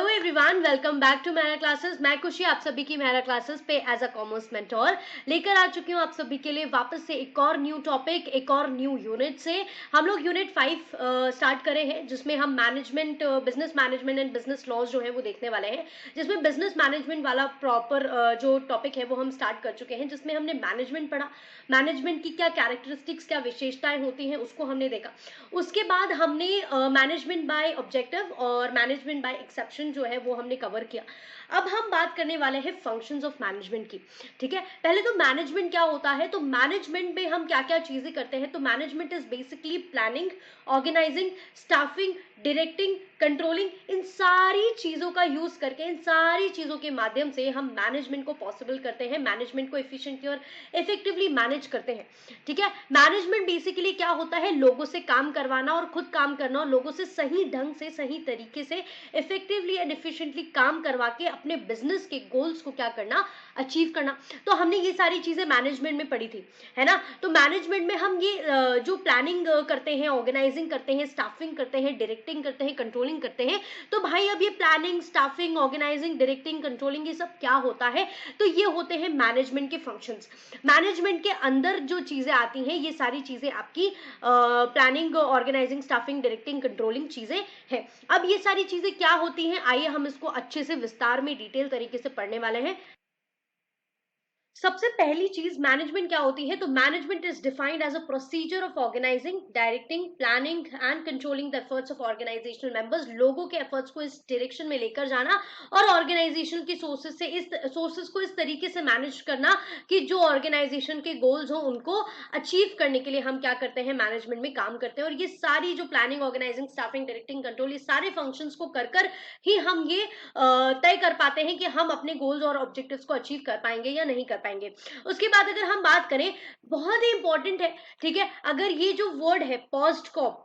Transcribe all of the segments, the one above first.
Hello everyone, welcome back to मेरा classes. मैं खुशी आप सभी की मेरा क्लासेस पे एज अ कॉमर्स मेंटोर लेकर आ चुकी हूँ आप सभी के लिए वापस से एक और न्यू टॉपिक, एक और न्यू यूनिट से। हम लोग यूनिट 5 स्टार्ट करे हैं, जिसमें हम management, business management and business laws जो है वो देखने वाले हैं। जिसमें बिजनेस मैनेजमेंट वाला प्रॉपर जो टॉपिक है वो हम स्टार्ट कर चुके हैं, जिसमें हमने मैनेजमेंट पढ़ा। मैनेजमेंट की क्या कैरेक्टरिस्टिक्स, क्या विशेषताएं होती हैं, उसको हमने देखा। उसके बाद हमने मैनेजमेंट बाय ऑब्जेक्टिव और मैनेजमेंट बाय एक्सेप्शन जो है वो हमने कवर किया। अब हम बात करने वाले हैं फंक्शंस ऑफ मैनेजमेंट की। ठीक है, पहले तो मैनेजमेंट क्या होता है, तो मैनेजमेंट में हम क्या क्या चीजें करते हैं। तो management is basically planning, organising, staffing, directing, controlling. इन सारी चीजों का यूज करके, इन सारी चीजों के माध्यम से हम मैनेजमेंट को पॉसिबल करते हैं, मैनेजमेंट को एफिशिएंटली और इफेक्टिवली मैनेज करते हैं। ठीक है, मैनेजमेंट बेसिकली क्या होता है, लोगों से काम करवाना और खुद काम करना, और लोगों से सही ढंग से, सही तरीके से इफेक्टिवली एंड एफिशिएंटली काम करवा के अपने बिजनेस के गोल्स को क्या करना, अचीव करना। तो हमने ये सारी चीजें मैनेजमेंट में पढ़ी थी, है ना। तो मैनेजमेंट में हम ये जो प्लानिंग करते हैं, ऑर्गेनाइजिंग करते हैं, स्टाफिंग करते हैं, डायरेक्टिंग करते हैं, कंट्रोलिंग करते हैं। तो भाई अब ये planning, staffing, organizing, directing, controlling, ये सब क्या होता है, तो ये होते हैं मैनेजमेंट के फंक्शंस। मैनेजमेंट के अंदर जो चीजें आती हैं, ये सारी चीजें आपकी planning, organising, staffing, directing, controlling चीजें हैं। अब ये सारी चीजें क्या होती हैं, आइए हम इसको अच्छे से विस्तार में डिटेल तरीके से पढ़ने वाले हैं। सबसे पहली चीज मैनेजमेंट क्या होती है, तो management is defined as a procedure of organizing, directing, planning and controlling the efforts of organizational members. लोगों के एफर्ट्स को इस डायरेक्शन में लेकर जाना और ऑर्गेनाइजेशन की सोर्सेज से, इस सोर्सेज को इस तरीके से मैनेज करना कि जो ऑर्गेनाइजेशन के गोल्स हो उनको अचीव करने के लिए हम क्या करते हैं, मैनेजमेंट में काम करते हैं। और ये सारी जो planning, organising, staffing, directing, control, ये सारे फंक्शंस को कर कर ही हम ये तय कर पाते हैं कि हम अपने गोल्स और ऑब्जेक्टिव्स को अचीव कर पाएंगे या नहीं कर पाएंगे। उसके बाद अगर हम बात करें, बहुत ही इंपॉर्टेंट है, ठीक है, अगर ये जो वर्ड है पोस्ट कॉप,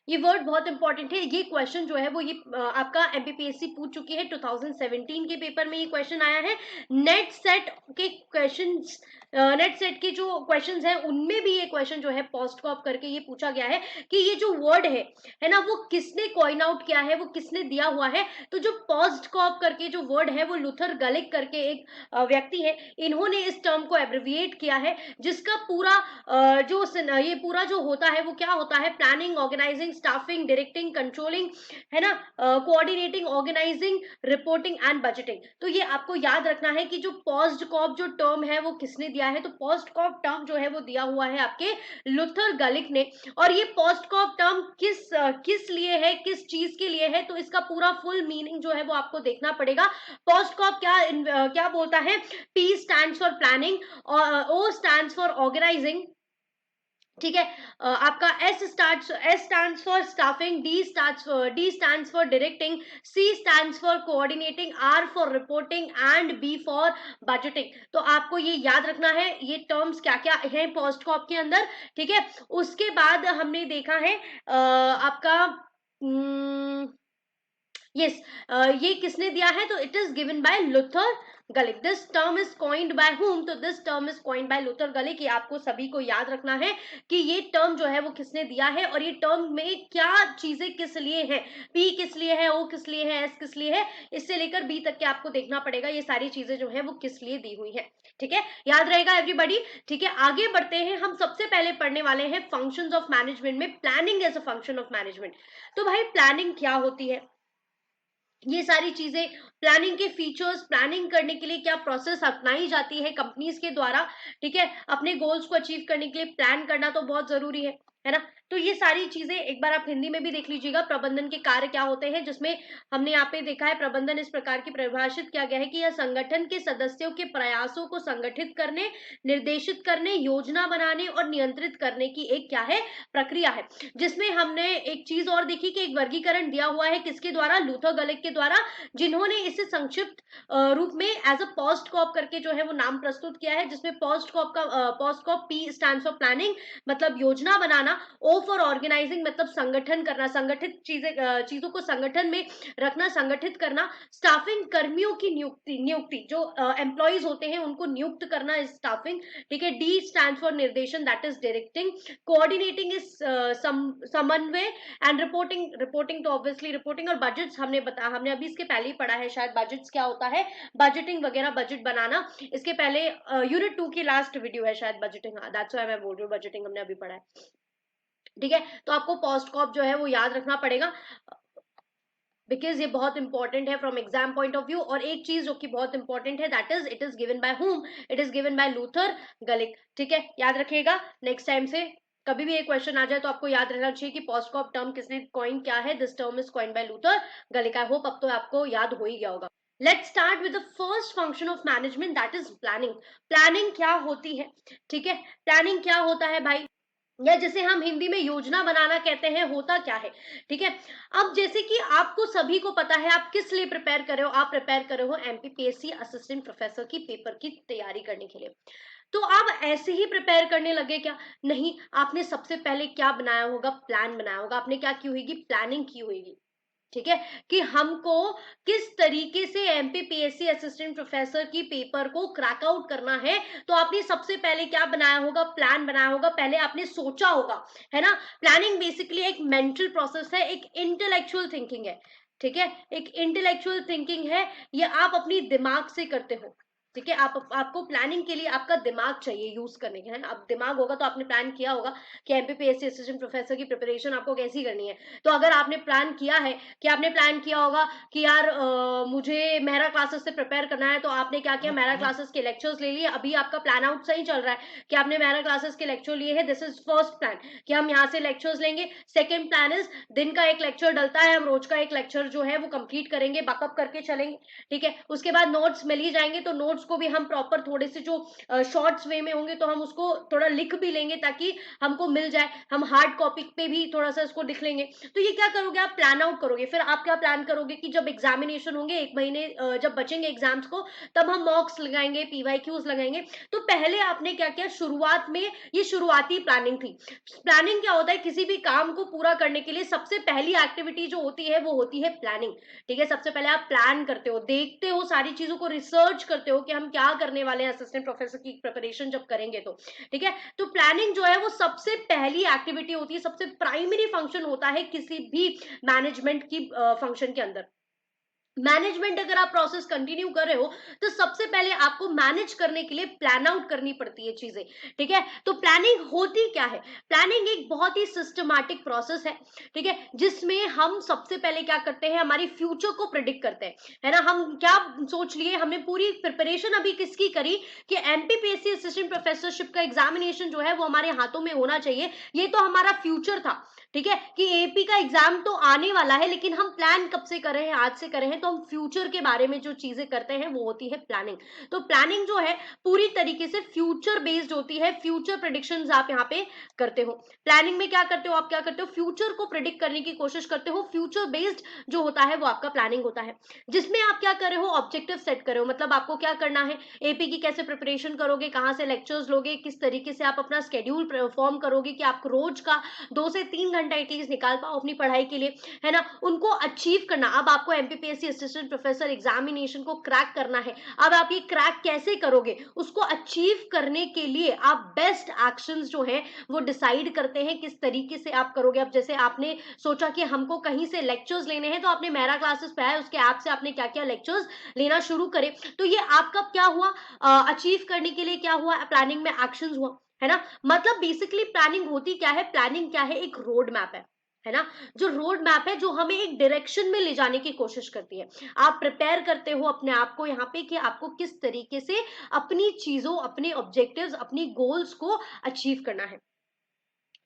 ये वर्ड बहुत इंपॉर्टेंट है। ये क्वेश्चन जो है वो ये आपका एमपीपीएससी पूछ चुकी है, 2017 के पेपर में ये क्वेश्चन आया है। नेट सेट के क्वेश्चंस, नेट सेट के जो क्वेश्चंस हैं उनमें भी ये क्वेश्चन जो है पोस्ट कॉप करके ये पूछा गया है कि ये जो वर्ड है ना, वो किसने कॉइन आउट किया है, वो किसने दिया हुआ है। तो जो पोस्ट कॉप करके जो वर्ड है, वो लूथर गलिक करके एक व्यक्ति है, इन्होंने इस टर्म को एब्रिविएट किया है, जिसका पूरा ये पूरा जो होता है वो क्या होता है, planning, organising, staffing, directing, controlling, है ना, coordinating, organizing, reporting and budgeting. तो ये आपको याद रखना है कि जो पोस्ट कॉप जो टर्म है वो किसने दिया है, तो पोस्ट कॉप टर्म जो है वो दिया हुआ है आपके लुथर गलिक ने। और ये पोस्ट कॉप टर्म किस लिए है, किस चीज के लिए है, तो इसका पूरा फुल मीनिंग जो है वो आपको देखना पड़ेगा। पोस्ट कॉप क्या बोलता है, P stands for planning, O stands for organizing, ठीक है, आपका S stands for staffing, D stands for directing, C stands for coordinating, R for reporting and B for budgeting. तो आपको ये याद रखना है ये टर्म्स क्या क्या है पोस्ट कॉप के अंदर। ठीक है, उसके बाद हमने देखा है आपका यस, ये किसने दिया है, तो it is given by Luther Gulick. This term is coined by whom, तो this term is coined by Luther Gulick. ये आपको सभी को याद रखना है कि ये टर्म जो है वो किसने दिया है, और ये टर्म में क्या चीजें किस लिए है, पी किस लिए है, ओ किस लिए है, एस किस लिए है, इससे लेकर बी तक के आपको देखना पड़ेगा ये सारी चीजें जो है वो किस लिए दी हुई है। ठीक है, याद रहेगा एवरीबॉडी। ठीक है, आगे बढ़ते हैं, हम सबसे पहले पढ़ने वाले हैं फंक्शंस ऑफ मैनेजमेंट में planning as a function of management. तो भाई प्लानिंग क्या होती है, ये सारी चीजें, प्लानिंग के फीचर्स, प्लानिंग करने के लिए क्या प्रोसेस अपनाई जाती है कंपनीज के द्वारा। ठीक है, अपने गोल्स को अचीव करने के लिए प्लान करना तो बहुत जरूरी है ना। तो ये सारी चीजें एक बार आप हिंदी में भी देख लीजिएगा, प्रबंधन के कार्य क्या होते हैं, जिसमें हमने यहाँ पे देखा है प्रबंधन इस प्रकार की परिभाषित किया गया है कि यह संगठन के सदस्यों के प्रयासों को संगठित करने, निर्देशित करने, योजना बनाने और नियंत्रित करने की एक क्या है, प्रक्रिया है। जिसमें हमने एक चीज और देखी कि एक वर्गीकरण दिया हुआ है किसके द्वारा, लूथर गलिक के द्वारा, जिन्होंने इसे संक्षिप्त रूप में एज अ पोस्ट कॉप करके जो है वो नाम प्रस्तुत किया है। जिसमें पोस्ट कॉप पी स्टैंड्स फॉर प्लानिंग, मतलब योजना बनाना, ओ ओ फॉर ऑर्गेनाइजिंग मतलब संगठन करना, संगठित चीजों को संगठन में रखना, संगठित करना। स्टाफिंग कर्मियों की नियुक्ति जो एम्प्लॉइज होते हैं उनको नियुक्त करना इज स्टाफिंग, ठीक है। डी स्टैंड फॉर निर्देशन, that is directing. Coordinating is समन्वय, एंड रिपोर्टिंग, रिपोर्टिंग तो ऑब्वियसली रिपोर्टिंग। और बजट्स हमने अभी इसके पहले ही पढ़ा है शायद, बजट्स क्या होता है, बजटिंग वगैरह, बजट बनाना। इसके पहले यूनिट 2 की लास्ट वीडियो है शायद बजटिंग, दैट्स व्हाई मैं बोल रही हूँ बजटिंग हमने अभी पढ़ा है, ठीक है। तो आपको पोस्ट कॉप जो है वो याद रखना पड़ेगा, बिकॉज ये बहुत इंपॉर्टेंट है from exam point of view. और एक चीज जो कि बहुत इंपॉर्टेंट है, that is it is given by whom, it is given by Luther Gulick, ठीक है, याद रखिएगा। नेक्स्ट टाइम से कभी भी एक क्वेश्चन आ जाए तो आपको याद रहना चाहिए कि पोस्ट कॉप टर्म किसने कॉइन किया है, this term is coin by Luther Gulick. I hope अब तो आपको याद हो ही गया होगा। Let's start with the first function of management, that is planning. Planning क्या होती है, ठीक है, प्लानिंग क्या होता है भाई, या जिसे हम हिंदी में योजना बनाना कहते हैं, होता क्या है, ठीक है। अब जैसे कि आपको सभी को पता है आप किस लिए प्रिपेयर कर रहे हो, आप प्रिपेयर कर रहे हो एमपीपीएससी असिस्टेंट प्रोफेसर की पेपर की तैयारी करने के लिए। तो आप ऐसे ही प्रिपेयर करने लगे क्या, नहीं, आपने सबसे पहले क्या बनाया होगा, प्लान बनाया होगा, आपने क्या की होगी, प्लानिंग की होगी, ठीक है, कि हमको किस तरीके से एमपीपीएससी असिस्टेंट प्रोफेसर की पेपर को क्रैक आउट करना है। तो आपने सबसे पहले क्या बनाया होगा, प्लान बनाया होगा, पहले आपने सोचा होगा, है ना। प्लानिंग बेसिकली एक मेंटल प्रोसेस है, एक इंटेलेक्चुअल थिंकिंग है, ठीक है, एक इंटेलेक्चुअल थिंकिंग है, ये आप अपनी दिमाग से करते हो, ठीक है। आपको प्लानिंग के लिए आपका दिमाग चाहिए यूज करने के, है ना। अब दिमाग होगा तो आपने प्लान किया होगा कि एमपीपीएससी असिस्टेंट प्रोफेसर की प्रिपरेशन आपको कैसी करनी है। तो अगर आपने प्लान किया है कि आपने प्लान किया होगा कि यार मुझे मेहरा क्लासेस से प्रिपेयर करना है, तो आपने क्या किया, मेहरा क्लासेस के लेक्चर्स ले लिए। अभी आपका प्लान आउट सही चल रहा है कि आपने मेहरा क्लासेस के लेक्चर लिए हैं, दिस इज फर्स्ट प्लान कि हम यहाँ से लेक्चर्स लेंगे। सेकेंड प्लान इज दिन का एक लेक्चर डलता है, हम रोज का एक लेक्चर जो है वो कंप्लीट करेंगे, बकअप करके चलेंगे, ठीक है। उसके बाद नोट्स मिल ही जाएंगे, तो नोट्स को भी हम प्रॉपर थोड़े से जो शॉर्ट्स वे में होंगे तो हम उसको थोड़ा लिख भी लेंगे ताकि हमको मिल जाए, हम हार्ड कॉपी पे भी थोड़ा सा इसको लिख लेंगे। तो ये क्या करोगे, आप प्लान आउट करोगे। फिर आप क्या प्लान करोगे कि जब एग्जामिनेशन होंगे, एक महीने जब बचेंगे एग्जाम्स को, तब हम मॉक्स लगाएंगे, पीवाईक्यूज लगाएंगे। तो पहले आपने क्या किया, शुरुआत में ये शुरुआती प्लानिंग थी। प्लानिंग क्या होता है, किसी भी काम को पूरा करने के लिए सबसे पहली एक्टिविटी जो होती है वो होती है प्लानिंग, ठीक है। सबसे पहले आप प्लान करते हो, देखते हो सारी चीजों को, रिसर्च करते हो कि हम क्या करने वाले हैं असिस्टेंट प्रोफेसर की प्रिपरेशन जब करेंगे तो, ठीक है। तो प्लानिंग जो है वो सबसे पहली एक्टिविटी होती है, सबसे प्राइमरी फंक्शन होता है किसी भी मैनेजमेंट की फंक्शन के अंदर। मैनेजमेंट अगर आप प्रोसेस कंटिन्यू कर रहे हो तो सबसे पहले आपको मैनेज करने के लिए प्लान आउट करनी पड़ती है चीजें, ठीक है। तो प्लानिंग होती क्या है, प्लानिंग एक बहुत ही सिस्टमैटिक प्रोसेस है, ठीक है, जिसमें हम सबसे पहले क्या करते हैं, हमारी फ्यूचर को प्रिडिक्ट करते हैं, है ना। हम क्या सोच लिए, हमने पूरी प्रिपरेशन अभी किसकी करी कि एमपीपीएससी असिस्टेंट प्रोफेसरशिप का एग्जामिनेशन जो है वो हमारे हाथों में होना चाहिए, ये तो हमारा फ्यूचर था, ठीक है, कि एपी का एग्जाम तो आने वाला है, लेकिन हम प्लान कब से कर रहे हैं, आज से कर रहे हैं। तो हम फ्यूचर के बारे में जो चीजें करते हैं वो होती है प्लानिंग। तो प्लानिंग जो है पूरी तरीके से फ्यूचर बेस्ड होती है, फ्यूचर प्रिडिक्शंस आप यहाँ पे करते हो। प्लानिंग में क्या करते हो, आप क्या करते हो, फ्यूचर को प्रिडिक्ट करने की कोशिश करते हो, फ्यूचर बेस्ड जो होता है वो आपका प्लानिंग होता है, जिसमें आप क्या कर रहे हो, ऑब्जेक्टिव सेट कर रहे हो। मतलब आपको क्या करना है, एपी की कैसे प्रिपरेशन करोगे, कहाँ से लेक्चर्स लोगे, किस तरीके से आप अपना स्केड्यूल फॉर्म करोगे कि आप रोज का 2 से 3 घंटा एटलीस्ट निकाल पाओ अपनी पढ़ाई के लिए, है ना, उनको अचीव करना। अब आपको एमपीपीएससी असिस्टेंट प्रोफेसर एग्जामिनेशन को क्रैक करना है, अब आप ये क्रैक कैसे करोगे, उसको अचीव करने के लिए आप बेस्ट एक्शंस जो है वो डिसाइड करते हैं किस तरीके से आप करोगे। अब जैसे आपने सोचा कि हमको कहीं से लेक्चर्स लेने हैं, तो आपने मेरा क्लासेस पे आया, उसके ऐप से आपने क्या किया, लेक्चर्स लेना शुरू करे। तो ये आपका क्या हुआ, अचीव करने के लिए क्या हुआ, प्लानिंग में एक्शंस हुआ, है ना। मतलब बेसिकली प्लानिंग होती क्या है, प्लानिंग क्या है, एक रोड मैप है ना। जो रोड मैप है जो हमें एक डायरेक्शन में ले जाने की कोशिश करती है। आप प्रिपेयर करते हो अपने आप को यहाँ पे कि आपको किस तरीके से अपनी चीजों, अपने ऑब्जेक्टिव्स, अपनी गोल्स को अचीव करना है,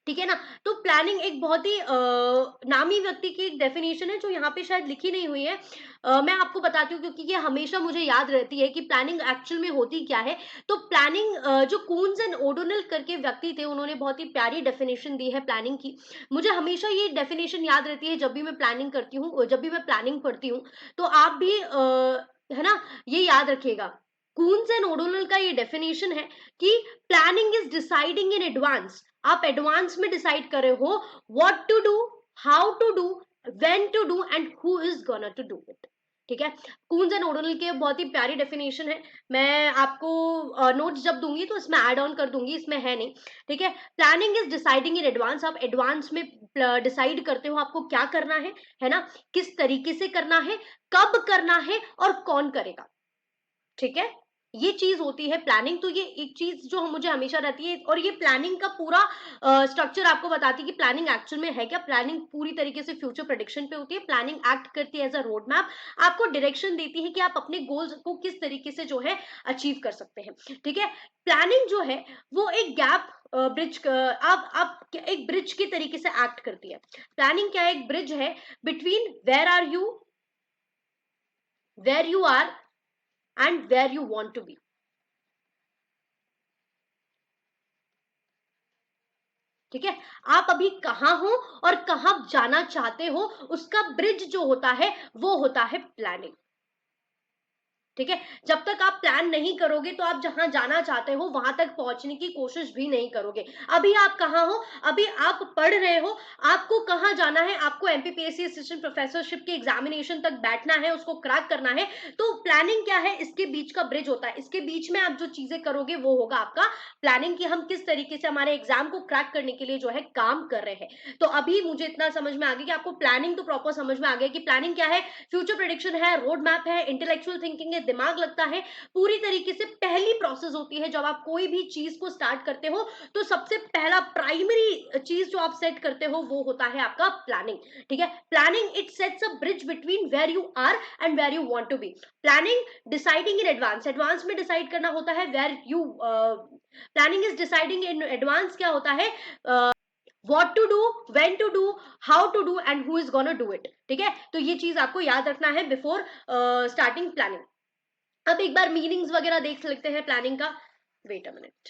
ठीक है ना। तो प्लानिंग एक बहुत ही नामी व्यक्ति की एक डेफिनेशन है जो यहाँ पे शायद लिखी नहीं हुई है, मैं आपको बताती हूँ क्योंकि ये हमेशा मुझे याद रहती है कि प्लानिंग एक्चुअल में होती क्या है। तो प्लानिंग जो कून्स एंड ओडोनल करके व्यक्ति थे उन्होंने बहुत ही प्यारी डेफिनेशन दी है प्लानिंग की। मुझे हमेशा ये डेफिनेशन याद रहती है जब भी मैं प्लानिंग करती हूँ, जब भी मैं प्लानिंग पढ़ती हूँ। तो आप भी है ना, ये याद रखिएगा। कून्स एंड ओडोनल का ये डेफिनेशन है कि planning is deciding in advance, आप एडवांस में डिसाइड कर रहे हो what to do, how to do, when to do and who is gonna to do it. ठीक है, कून्स एंड ओडोनल के बहुत ही प्यारी डेफिनेशन है, मैं आपको नोट्स जब दूंगी तो इसमें ऐड ऑन कर दूंगी, इसमें है नहीं। ठीक है, planning is deciding in advance, आप एडवांस में डिसाइड करते हो आपको क्या करना है ना, किस तरीके से करना है, कब करना है और कौन करेगा। ठीक है, ये चीज होती है प्लानिंग। तो ये एक चीज जो मुझे हमेशा रहती है, और ये प्लानिंग का पूरा स्ट्रक्चर आपको बताती है कि प्लानिंग एक्चुअल में है क्या। प्लानिंग पूरी तरीके से फ्यूचर प्रेडिक्शन पे होती है, प्लानिंग एक्ट करती है एज अ रोड मैप, आपको डायरेक्शन देती है कि आप अपने गोल्स को किस तरीके से जो है अचीव कर सकते हैं। ठीक है, प्लानिंग जो है वो एक गैप ब्रिज, आप एक ब्रिज की तरीके से एक्ट करती है। प्लानिंग क्या है, एक ब्रिज है between where you are and where you want to be. ठीक है, आप अभी कहाँ हो और कहाँ जाना चाहते हो, उसका ब्रिज जो होता है वो होता है प्लानिंग। ठीक है, जब तक आप प्लान नहीं करोगे तो आप जहां जाना चाहते हो वहां तक पहुंचने की कोशिश भी नहीं करोगे। अभी आप कहाँ हो, अभी आप पढ़ रहे हो, आपको कहाँ जाना है, आपको एमपीपीएससी असिस्टेंट प्रोफेसरशिप के एग्जामिनेशन तक बैठना है, उसको क्रैक करना है। तो प्लानिंग क्या है, इसके बीच का ब्रिज होता है, इसके बीच में आप जो चीजें करोगे वो होगा आपका प्लानिंग, कि हम किस तरीके से हमारे एग्जाम को क्रैक करने के लिए जो है काम कर रहे हैं। तो अभी मुझे इतना समझ में आ गया कि आपको प्लानिंग तो प्रॉपर समझ में आ गया कि प्लानिंग क्या है, फ्यूचर प्रेडिक्शन है, रोड मैप है, इंटेलेक्चुअल थिंकिंग है, दिमाग लगता है। पूरी तरीके से पहली प्रोसेस होती है जब आप कोई भी चीज को स्टार्ट करते हो, तो सबसे पहला प्राइमरी चीज जो आप सेट करते हो वो होता है आपका प्लानिंग। ठीक है, planning it sets a bridge between where you are and where you want to be. Planning deciding in advance, advance में डिसाइड करना होता है where you, planning is deciding in advance क्या होता है, what to do, when to do, how to do and who is gonna do it। ठीक है, तो ये चीज आपको याद रखना है बिफोर स्टार्टिंग प्लानिंग। अब एक बार मीनिंग्स वगैरह देख लेते हैं प्लानिंग का। Wait a minute.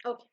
ओके,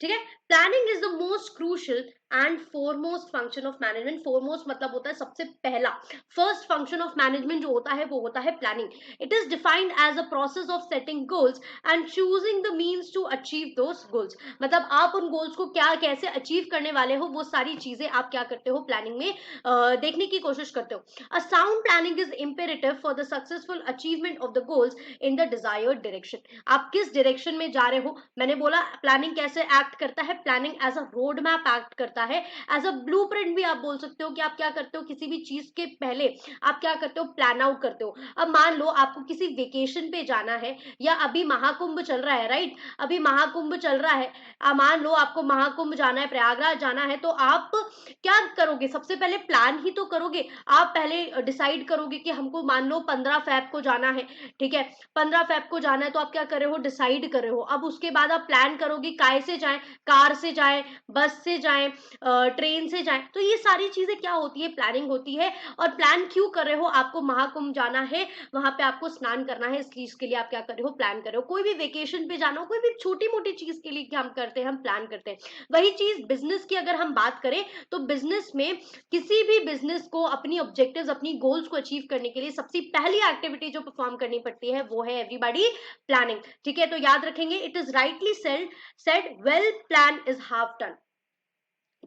ठीक है, planning is the most crucial and foremost function of management. Foremost मतलब होता है सबसे पहला, फर्स्ट फंक्शन ऑफ मैनेजमेंट जो होता है वो होता है planning. It is defined as a process of setting goals and choosing the means to achieve those goals. मतलब आप उन गोल्स को क्या कैसे अचीव करने वाले हो, वो सारी चीजें आप क्या करते हो प्लानिंग में देखने की कोशिश करते हो। A sound planning is imperative for the successful achievement of the goals in the desired direction. आप किस डायरेक्शन में जा रहे हो, मैंने बोला प्लानिंग कैसे एक्ट करता है, planning as a road map act करता है, एज अ ब्लूप्रिंट भी आप बोल सकते हो कि आप क्या करते हो, किसी भी चीज के पहले आप क्या करते हो, प्लान आउट करते हो। अब मान लो आपको किसी वेकेशन पे जाना है, या अभी महाकुंभ चल रहा है, राइट, अभी महाकुंभ चल रहा है, मान लो आपको महाकुंभ जाना है, प्रयागराज जाना है, तो आप क्या करोगे, सबसे पहले प्लान ही तो करोगे। आप पहले डिसाइड करोगे कि हमको मान लो 15 फेब को जाना है। ठीक है, 15 फेब को जाना है, तो आप क्या कर रहे हो, डिसाइड कर रहे हो। अब उसके बाद आप प्लान करोगे काय से जाएं, कार से जाएं, बस से जाएं, ट्रेन से जाएं। तो ये सारी चीजें क्या होती है, प्लानिंग होती है। और प्लान क्यों कर रहे हो, आपको महाकुंभ जाना है, वहां पे आपको स्नान करना है, इस चीज के लिए आप क्या कर रहे हो, प्लान कर रहे हो। कोई भी वेकेशन पे जाना हो, कोई भी छोटी मोटी चीज के लिए क्या हम करते हैं, हम प्लान करते हैं। वही चीज बिजनेस की अगर हम बात करें, तो बिजनेस में किसी भी बिजनेस को अपनी ऑब्जेक्टिव्स, अपनी गोल्स को अचीव करने के लिए सबसे पहली एक्टिविटी जो परफॉर्म करनी पड़ती है वो है एवरीबॉडी प्लानिंग। ठीक है, तो याद रखेंगे, it is rightly said well plan is half done.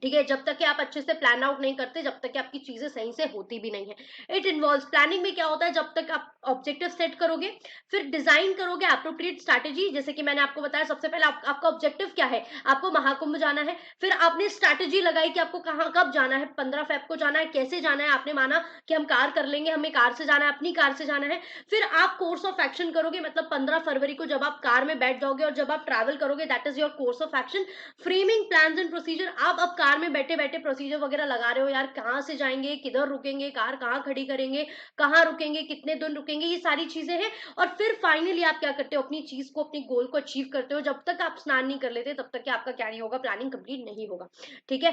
ठीक है, जब तक कि आप अच्छे से प्लान आउट नहीं करते, जब तक कि आपकी चीजें सही से होती भी नहीं है। इट इन्वॉल्व, प्लानिंग में क्या होता है, जब तक आप ऑब्जेक्टिव सेट करोगे, फिर डिजाइन करोगे अप्रोप्रिएट स्ट्रैटेजी। जैसे कि मैंने आपको बताया, सबसे पहले आपका ऑब्जेक्टिव क्या है, आपको महाकुंभ जाना है, फिर आपने स्ट्रैटेजी लगाई कि आपको कहाँ कब जाना है, 15 फेब को जाना है, कैसे जाना है, आपने माना कि हम कार कर लेंगे, हमें कार से जाना है, अपनी कार से जाना है। फिर आप कोर्स ऑफ एक्शन करोगे, मतलब 15 फरवरी को जब आप कार में बैठ जाओगे और जब आप ट्रैवल करोगे, that is your course of action. Framing plans and procedure, आप अब कार में बैठे बैठे प्रोसीजर वगैरह लगा रहे हो, यार कहाँ से जाएंगे, किधर रुकेंगे, कार कहाँ खड़ी करेंगे, कहाँ रुकेंगे, कितने दिन रुकेंगे, ये सारी चीजें हैं। और फिर फाइनली आप क्या करते हो, अपनी चीज को, अपनी गोल को अचीव करते हो। जब तक आप स्नान नहीं कर लेते, तब तक कि आपका क्या नहीं होगा, प्लानिंग कंप्लीट नहीं होगा। ठीक है,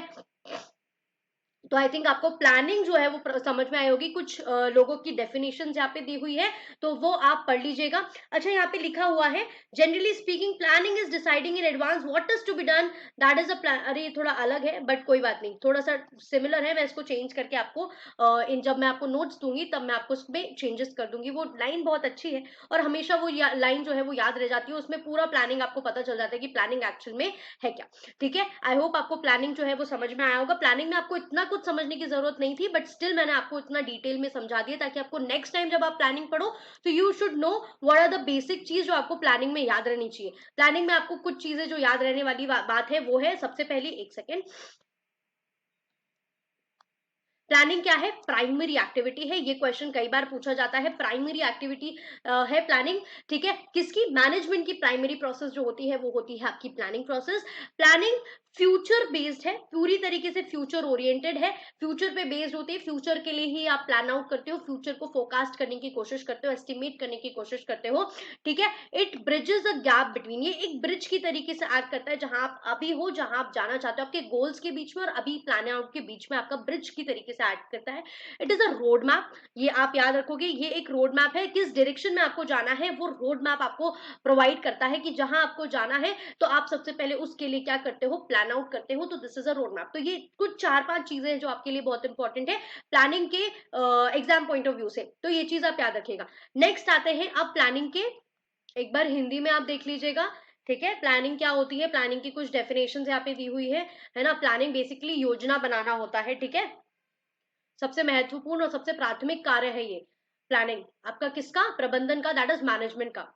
तो आई थिंक आपको प्लानिंग जो है वो समझ में आई होगी। कुछ लोगों की डेफिनेशन यहाँ पे दी हुई है, तो वो आप पढ़ लीजिएगा। अच्छा, यहाँ पे लिखा हुआ है generally speaking planning is deciding in advance what is to be done, that is a plan. अरे ये थोड़ा अलग है बट कोई बात नहीं, थोड़ा सा सिमिलर है। मैं इसको चेंज करके आपको इन जब मैं आपको नोट्स दूंगी तब मैं आपको उसमें चेंजेस कर दूंगी। वो लाइन बहुत अच्छी है और हमेशा वो लाइन जो है वो याद रह जाती है, उसमें पूरा प्लानिंग आपको पता चल जाता है कि प्लानिंग एक्चुअल में है क्या। ठीक है, आई होप आपको प्लानिंग जो है वो समझ में आया होगा। प्लानिंग में आपको इतना कुछ समझने की जरूरत नहीं थी, बट स्टिल मैंने आपको इतना डिटेल में समझा दिया ताकि आपको नेक्स्ट टाइम जब आप प्लानिंग पढ़ो तो you should know what are the basic चीज जो आपको प्लानिंग में याद रहनी चाहिए। प्लानिंग में आपको कुछ चीजें जो याद रहने वाली बात है वो है, सबसे पहली, एक सेकेंड, प्लानिंग क्या है? प्राइमरी एक्टिविटी है। ये क्वेश्चन कई बार पूछा जाता है, प्राइमरी एक्टिविटी है प्लानिंग। ठीक है, किसकी? मैनेजमेंट की प्राइमरी प्रोसेस जो होती है वो होती है आपकी planning process. Planning future based है, पूरी तरीके से फ्यूचर ओरिएंटेड है, फ्यूचर पे बेस्ड होती है। फ्यूचर के लिए ही आप प्लान आउट करते हो, फ्यूचर को फोरकास्ट करने की कोशिश करते हो, एस्टिमेट करने की कोशिश करते हो। ठीक है, it bridges a gap between, ये एक ब्रिज की तरीके से एक्ट करता है, जहां आप अभी हो, जहां आप जाना चाहते हो, आपके गोल्स के बीच में और अभी प्लान आउट के बीच में आपका ब्रिज की तरीके से एक्ट करता है। It is a road map, ये आप याद रखोगे, ये एक रोड मैप है। किस डायरेक्शन में आपको जाना है वो रोड मैप आपको प्रोवाइड करता है कि जहां आपको जाना है तो आप सबसे पहले उसके लिए क्या करते हो? प्लान आउट करते हो। तो this is a road map. तो ये कुछ 4-5 चीजें हैं जो आपके लिए बहुत इंपॉर्टेंट है प्लानिंग के एग्जाम पॉइंट ऑफ व्यू से, तो ये चीज आप याद रखिएगा। नेक्स्ट आते हैं अब प्लानिंग के, एक बार हिंदी में आप देख लीजिएगा। ठीक है, प्लानिंग क्या होती है, प्लानिंग की कुछ डेफिनेशन यहाँ पे दी हुई है ना। प्लानिंग बेसिकली योजना बनाना होता है। ठीक है, सबसे महत्वपूर्ण और सबसे प्राथमिक कार्य है ये प्लानिंग आपका, किसका? प्रबंधन का, दैट इज मैनेजमेंट का।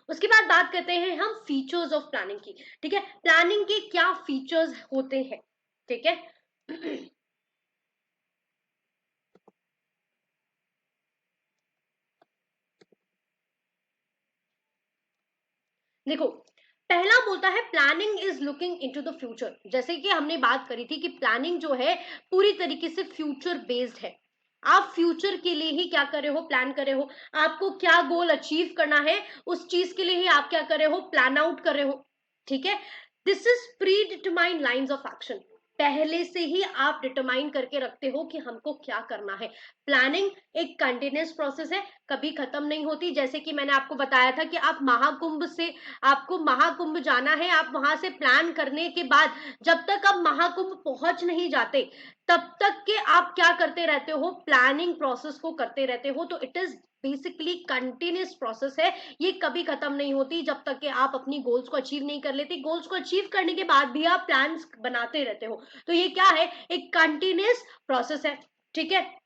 उसके बाद बात करते हैं हम फीचर्स ऑफ प्लानिंग की। ठीक है, प्लानिंग के क्या फीचर्स होते हैं? ठीक है देखो, पहला बोलता है planning is looking into the future. जैसे कि हमने बात करी थी कि प्लानिंग जो है पूरी तरीके से फ्यूचर बेस्ड है। आप फ्यूचर के लिए ही क्या कर रहे हो? प्लान कर रहे हो। आपको क्या गोल अचीव करना है, उस चीज के लिए ही आप क्या कर रहे हो? प्लान आउट कर रहे हो। ठीक है, this is pre determined lines of action. पहले से ही आप डिटरमाइन करके रखते हो कि हमको क्या करना है। प्लानिंग एक कंटिन्यूस प्रोसेस है, कभी खत्म नहीं होती। जैसे कि मैंने आपको बताया था कि आप महाकुंभ से, आपको महाकुंभ जाना है, आप वहां से प्लान करने के बाद जब तक आप महाकुंभ पहुंच नहीं जाते तब तक के आप क्या करते रहते हो? प्लानिंग प्रोसेस को करते रहते हो। तो it is basically continuous process है, ये कभी खत्म नहीं होती जब तक कि आप अपनी गोल्स को अचीव नहीं कर लेते। गोल्स को अचीव करने के बाद भी आप प्लान्स बनाते रहते हो। तो ये क्या है? एक कंटिन्यूस प्रोसेस है। ठीक है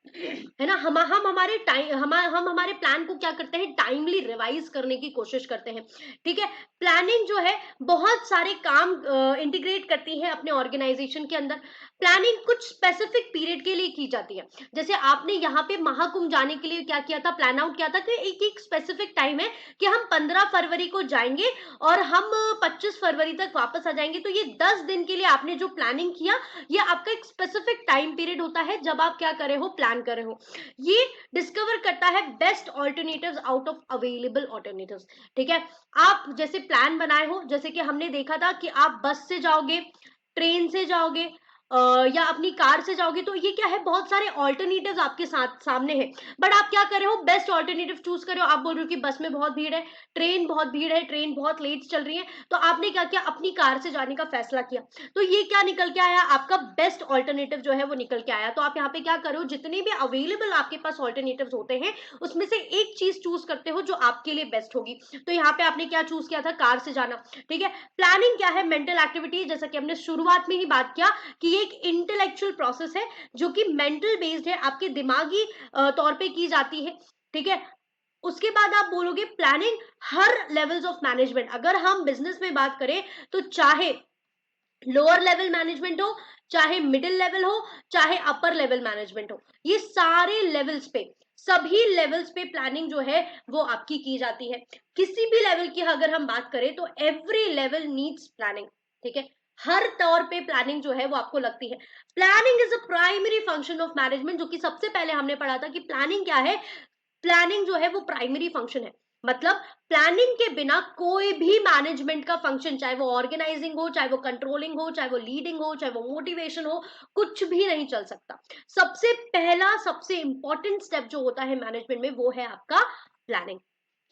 ना। हम हमारे टाइम हम हमारे प्लान को क्या करते हैं? टाइमली रिवाइज करने की कोशिश करते हैं। ठीक है, प्लानिंग जो है बहुत सारे काम इंटीग्रेट करती है अपने ऑर्गेनाइजेशन के अंदर। प्लानिंग कुछ स्पेसिफिक पीरियड के लिए की जाती है। जैसे आपने यहाँ पे महाकुंभ जाने के लिए क्या किया था? प्लान आउट किया था कि एक एक स्पेसिफिक टाइम है कि हम 15 फरवरी को जाएंगे और हम 25 फरवरी तक वापस आ जाएंगे। तो ये 10 दिन के लिए आपने जो प्लानिंग किया, ये आपका एक स्पेसिफिक टाइम पीरियड होता है जब आप क्या कर रहे हो? प्लान कर रहे हो। ये डिस्कवर करता है best alternatives out of available alternatives. ठीक है, आप जैसे प्लान बनाए हो, जैसे कि हमने देखा था कि आप बस से जाओगे, ट्रेन से जाओगे, या अपनी कार से जाओगे, तो ये क्या है? बहुत सारे ऑल्टरनेटिव्स आपके साथ सामने हैं, बट आप क्या कर रहे हो? बेस्ट ऑल्टरनेटिव चूज कर रहे हो। आप बोल रहे हो कि बस में बहुत भीड़ है, ट्रेन बहुत भीड़ है, ट्रेन बहुत लेट चल रही है, तो आपने क्या किया? अपनी कार से जाने का फैसला किया। तो ये क्या निकल के आया? आपका बेस्ट ऑल्टरनेटिव जो है वो निकल के आया। तो आप यहाँ पे क्या करो? जितने भी अवेलेबल आपके पास ऑल्टरनेटिव होते हैं उसमें से एक चीज चूज करते हो जो आपके लिए बेस्ट होगी। तो यहाँ पे आपने क्या चूज किया था? कार से जाना। ठीक है, प्लानिंग क्या है? मेंटल एक्टिविटी, जैसा कि हमने शुरुआत में ही बात किया कि ये एक इंटेलेक्चुअल प्रोसेस है जो कि मेंटल बेस्ड है, आपके दिमागी तौर पे की जाती है। ठीक है, उसके बाद आप बोलोगे planning her levels of management. अगर हम बिजनेस में बात करें तो चाहे लोअर लेवल मैनेजमेंट हो, चाहे मिडिल लेवल हो, चाहे अपर लेवल मैनेजमेंट हो, ये सारे लेवल्स पे, सभी लेवल्स पे प्लानिंग जो है वो आपकी की जाती है। किसी भी लेवल की अगर हम बात करें तो एवरी लेवल नीड्स प्लानिंग। ठीक है, हर तौर पे प्लानिंग जो है वो आपको लगती है। Planning is a primary function of management, जो कि सबसे पहले हमने पढ़ा था कि प्लानिंग क्या है। प्लानिंग जो है वो प्राइमरी फंक्शन है। मतलब प्लानिंग के बिना कोई भी मैनेजमेंट का फंक्शन, चाहे वो ऑर्गेनाइजिंग हो, चाहे वो कंट्रोलिंग हो, चाहे वो लीडिंग हो, चाहे वो मोटिवेशन हो, कुछ भी नहीं चल सकता। सबसे पहला सबसे इंपॉर्टेंट स्टेप जो होता है मैनेजमेंट में वो है आपका प्लानिंग।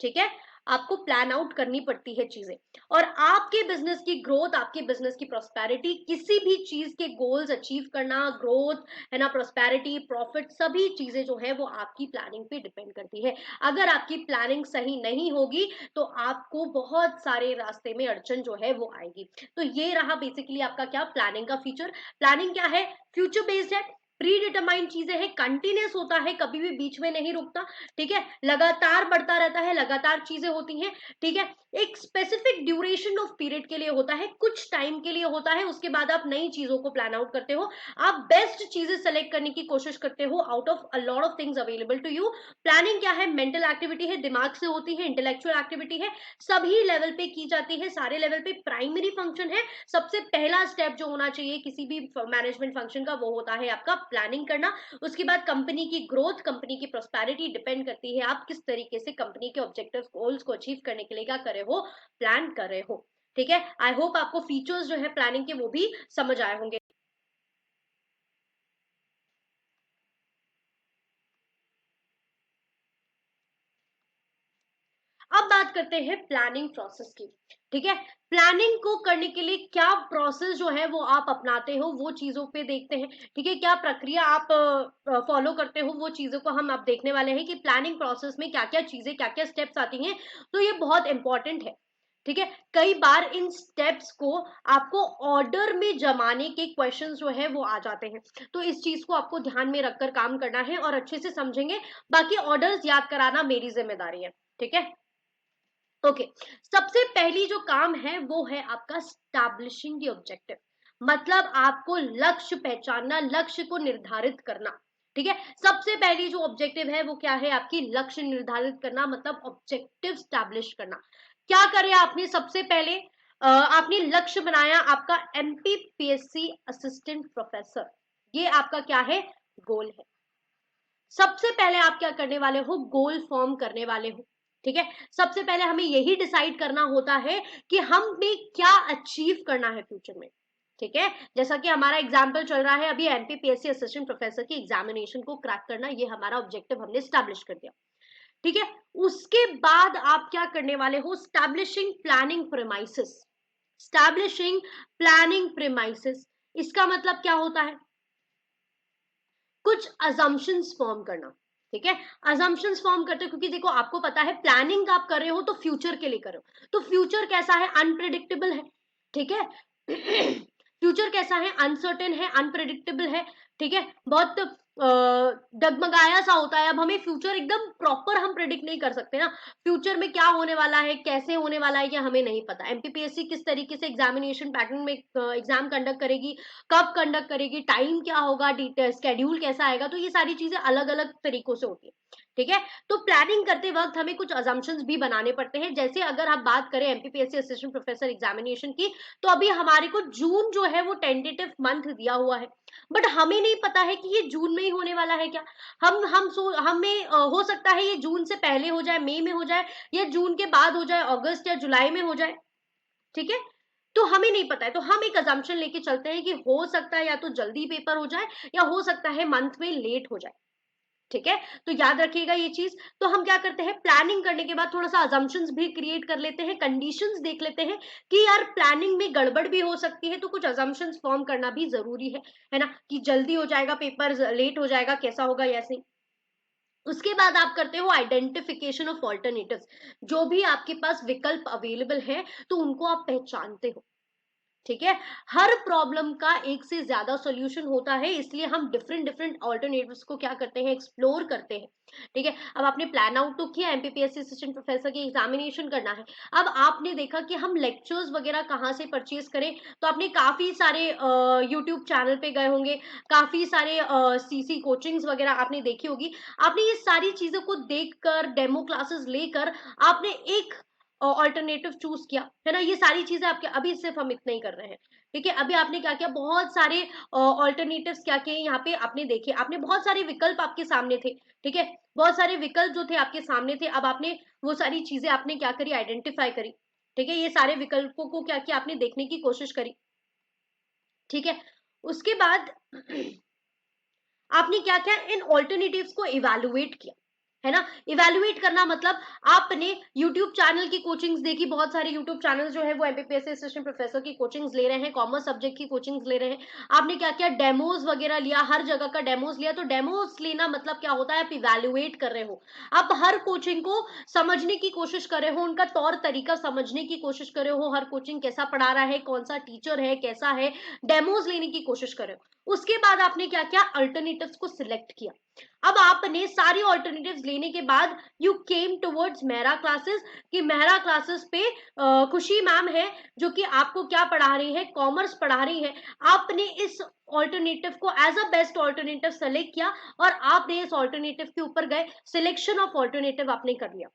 ठीक है, आपको प्लान आउट करनी पड़ती है चीजें, और आपके बिजनेस की ग्रोथ, आपके बिजनेस की प्रोस्पेरिटी, किसी भी चीज के गोल्स अचीव करना, ग्रोथ है ना, प्रोस्पेरिटी, प्रॉफिट, सभी चीजें जो है वो आपकी प्लानिंग पे डिपेंड करती है। अगर आपकी प्लानिंग सही नहीं होगी तो आपको बहुत सारे रास्ते में अड़चन जो है वो आएगी। तो ये रहा बेसिकली आपका क्या प्लानिंग का फीचर। प्लानिंग क्या है, फ्यूचर बेस्ड है, प्री डिटरमाइंड चीजें हैं, कंटिन्यूस होता है, कभी भी बीच में नहीं रुकता। ठीक है, लगातार बढ़ता रहता है, लगातार चीजें होती हैं। ठीक है, एक स्पेसिफिक ड्यूरेशन ऑफ पीरियड के लिए होता है, कुछ टाइम के लिए होता है, उसके बाद आप नई चीजों को प्लान आउट करते हो, आप बेस्ट चीजें सेलेक्ट करने की कोशिश करते हो out of a lot of things available to you. Planning क्या है, मेंटल एक्टिविटी है, दिमाग से होती है, इंटेलेक्चुअल एक्टिविटी है, सभी लेवल पे की जाती है, सारे लेवल पे प्राइमरी फंक्शन है। सबसे पहला स्टेप जो होना चाहिए किसी भी मैनेजमेंट फंक्शन का वो होता है आपका प्लानिंग करना। उसके बाद कंपनी की ग्रोथ, कंपनी की प्रोस्पेरिटी डिपेंड करती है आप किस तरीके से कंपनी के ऑब्जेक्टिव्स गोल्स को अचीव करने के लिए क्या कर रहे हो, प्लान कर रहे हो। ठीक है, आई होप आपको फीचर्स जो है प्लानिंग के वो भी समझ आए होंगे। अब बात करते हैं प्लानिंग प्रोसेस की। ठीक है, प्लानिंग को करने के लिए क्या प्रोसेस जो है वो आप अपनाते हो वो चीजों पे देखते हैं। ठीक है, क्या प्रक्रिया आप फॉलो करते हो वो चीजों को हम अब देखने वाले हैं कि प्लानिंग प्रोसेस में क्या क्या चीजें, क्या क्या स्टेप्स आती हैं। तो ये बहुत इंपॉर्टेंट है। ठीक है, कई बार इन स्टेप्स को आपको ऑर्डर में जमाने के क्वेश्चंस जो है वो आ जाते हैं, तो इस चीज को आपको ध्यान में रखकर काम करना है और अच्छे से समझेंगे। बाकी ऑर्डर्स याद कराना मेरी जिम्मेदारी है। ठीक है, ओके। सबसे पहली जो काम है वो है आपका स्टैब्लिशिंग द ऑब्जेक्टिव, मतलब आपको लक्ष्य पहचानना, लक्ष्य को निर्धारित करना। ठीक है, सबसे पहली जो ऑब्जेक्टिव है वो क्या है, आपकी लक्ष्य निर्धारित करना, मतलब ऑब्जेक्टिव स्टैब्लिश करना। क्या करे आपने, सबसे पहले आपने लक्ष्य बनाया आपका एमपीपीएससी असिस्टेंट प्रोफेसर, ये आपका क्या है, गोल है। सबसे पहले आप क्या करने वाले हो, गोल फॉर्म करने वाले हो। ठीक है, सबसे पहले हमें यही डिसाइड करना होता है कि हमें क्या अचीव करना है फ्यूचर में। ठीक है, जैसा कि हमारा एग्जाम्पल चल रहा है अभी एमपीपीएससी असिस्टेंट प्रोफेसर की एग्जामिनेशन को क्रैक करना, ये हमारा ऑब्जेक्टिव हमने स्टैब्लिश कर दिया। ठीक है, उसके बाद आप क्या करने वाले हो, establishing planning premises. Establishing planning premises, इसका मतलब क्या होता है, कुछ अजम्पशंस फॉर्म करना। ठीक है, अजम्पशंस फॉर्म करते हो क्योंकि देखो आपको पता है प्लानिंग आप कर रहे हो तो फ्यूचर के लिए कर रहे हो, तो फ्यूचर कैसा है, अनप्रिडिक्टेबल है। ठीक है, फ्यूचर कैसा है, अनसर्टेन है, अनप्रिडिक्टेबल है। ठीक है, बहुत डगमगाया सा होता है। अब हमें फ्यूचर एकदम प्रॉपर हम प्रिडिक्ट नहीं कर सकते ना, फ्यूचर में क्या होने वाला है, कैसे होने वाला है, ये हमें नहीं पता। एमपीपीएससी किस तरीके से एग्जामिनेशन पैटर्न में एग्जाम कंडक्ट करेगी, कब कंडक्ट करेगी, टाइम क्या होगा, स्केड्यूल कैसा आएगा, तो ये सारी चीजें अलग अलग तरीकों से होती है। ठीक है, तो प्लानिंग करते वक्त हमें कुछ अजम्पशंस भी बनाने पड़ते हैं। जैसे अगर आप बात करें एमपीपीएससी असिस्टेंट प्रोफेसर एग्जामिनेशन की, तो अभी हमारे को जून जो है वो टेंटेटिव मंथ दिया हुआ है, बट हमें नहीं पता है कि ये जून में ही होने वाला है क्या। हमें हो सकता है ये जून से पहले हो जाए, मई में हो जाए, या जून के बाद हो जाए, अगस्त या जुलाई में हो जाए। ठीक है, तो हमें नहीं पता है, तो हम एक अजम्पशन लेके चलते हैं कि हो सकता है या तो जल्दी पेपर हो जाए या हो सकता है मंथ में लेट हो जाए। ठीक है, तो याद रखिएगा ये चीज। तो हम क्या करते हैं, प्लानिंग करने के बाद थोड़ा सा अजम्पशंस भी क्रिएट कर लेते हैं, कंडीशंस देख लेते हैं कि यार प्लानिंग में गड़बड़ भी हो सकती है, तो कुछ अजम्पशंस फॉर्म करना भी जरूरी है ना, कि जल्दी हो जाएगा पेपर, लेट हो जाएगा, कैसा होगा, ऐसे। उसके बाद आप करते हो आइडेंटिफिकेशन ऑफ ऑल्टरनेटिव्स, जो भी आपके पास विकल्प अवेलेबल है तो उनको आप पहचानते हो। ठीक है, हर प्रॉब्लम का एक से ज्यादा सॉल्यूशन होता है, इसलिए हम डिफरेंट डिफरेंट ऑल्टरनेटिव्स को क्या करते हैं, एक्सप्लोर करते हैं। ठीक है, अब आपने प्लान आउट तो किया एमपीपीएससी असिस्टेंट प्रोफेसर की एग्जामिनेशन करना है। अब आपने देखा कि हम लेक्चर्स वगैरह कहाँ से परचेज करें, तो आपने काफी सारे यूट्यूब चैनल पे गए होंगे, काफी सारे सीसी कोचिंग्स वगैरह आपने देखी होगी। आपने ये सारी चीजों को देखकर, डेमो क्लासेस लेकर आपने एक ऑल्टरनेटिव चूज किया, है ना। ये सारी चीजें आपके, अभी सिर्फ हम इतना ही कर रहे हैं। ठीक है, अभी आपने क्या किया, बहुत सारे ऑल्टरनेटिव्स क्या किए यहाँ पे आपने देखे, आपने बहुत सारे विकल्प आपके सामने थे। ठीक है, बहुत सारे विकल्प जो थे आपके सामने थे, अब आपने वो सारी चीजें आपने क्या करी, आइडेंटिफाई करी। ठीक है, ये सारे विकल्पों को क्या किया आपने, देखने की कोशिश करी। ठीक है, उसके बाद आपने क्या किया, इन ऑल्टरनेटिव्स को इवेलुएट किया, है ना। इवेलुएट करना मतलब आपने यूट्यूब चैनल की कोचिंग्स देखी, बहुत सारे यूट्यूब चैनल जो है वो एमपीपीएससी असिस्टेंट प्रोफेसर की कोचिंग्स ले रहे हैं, कॉमर्स सब्जेक्ट की कोचिंग्स ले रहे हैं। आपने क्या किया, डेमोज वगैरह लिया, हर जगह का डेमोज लिया। तो डेमोज लेना मतलब क्या होता है, आप इवेलुएट कर रहे हो, आप हर कोचिंग को समझने की कोशिश कर रहे हो, उनका तौर तरीका समझने की कोशिश कर रहे हो, हर कोचिंग कैसा पढ़ा रहा है, कौन सा टीचर है, कैसा है, डेमोज लेने की कोशिश कर रहे हो। उसके बाद आपने क्या किया, अल्टरनेटिव्स को सिलेक्ट किया। अब आपने सारी ऑल्टरनेटिव्स लेने के बाद you came towards Mehra classes, कि मेहरा क्लासेस पे खुशी मैम है जो कि आपको क्या पढ़ा रही है, कॉमर्स पढ़ा रही है। आपने इस ऑल्टरनेटिव को as a best alternative select किया और आपने इस ऑल्टरनेटिव के ऊपर गए, सिलेक्शन ऑफ ऑल्टरनेटिव आपने कर लिया।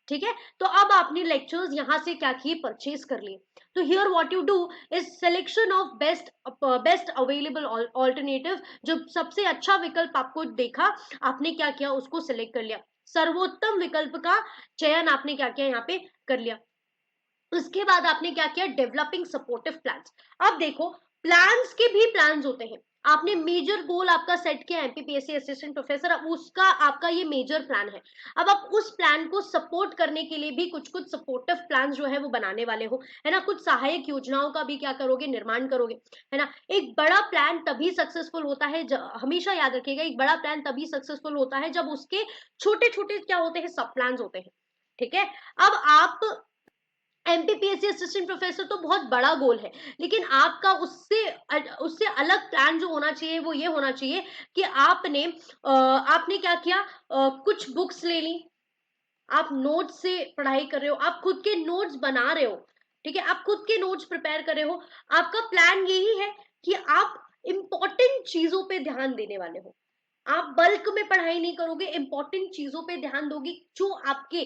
ठीक है, तो अब आपने लेक्चर्स यहां से क्या किए, परचेज कर लिए। तो here what you do is selection of best available alternative, जो सबसे अच्छा विकल्प आपको देखा, आपने क्या किया, उसको सिलेक्ट कर लिया, सर्वोत्तम विकल्प का चयन आपने क्या किया, यहाँ पे कर लिया। उसके बाद आपने क्या किया, डेवलपिंग सपोर्टिव प्लान्स। अब देखो, प्लान्स के भी प्लान्स होते हैं। आपने मेजर गोल आपका सेट किया एमपीपीएससी असिस्टेंट प्रोफेसर, अब उसका आपका ये मेजर प्लान है। अब आप उस प्लान को सपोर्ट करने के लिए भी कुछ कुछ सपोर्टिव प्लान जो है वो बनाने वाले हो, है ना। कुछ सहायक योजनाओं का भी क्या करोगे, निर्माण करोगे, है ना। एक बड़ा प्लान तभी सक्सेसफुल होता है, हमेशा याद रखिएगा, एक बड़ा प्लान तभी सक्सेसफुल होता है जब उसके छोटे छोटे क्या होते हैं, सब प्लान होते हैं। ठीक है, अब आप एमपीपीएससी असिस्टेंट प्रोफेसर तो बहुत बड़ा गोल है, लेकिन आपका उससे उससे अलग प्लान जो होना चाहिए वो ये होना चाहिए कि आपने क्या किया, कुछ बुक्स ले ली, आप नोट्स से पढ़ाई कर रहे हो, आप खुद के नोट्स बना रहे हो। ठीक है, आप खुद के नोट्स प्रिपेयर कर रहे हो। आपका प्लान यही है कि आप इंपॉर्टेंट चीजों पे ध्यान देने वाले हो, आप बल्क में पढ़ाई नहीं करोगे, इंपॉर्टेंट चीजों पे ध्यान दोगे, जो आपके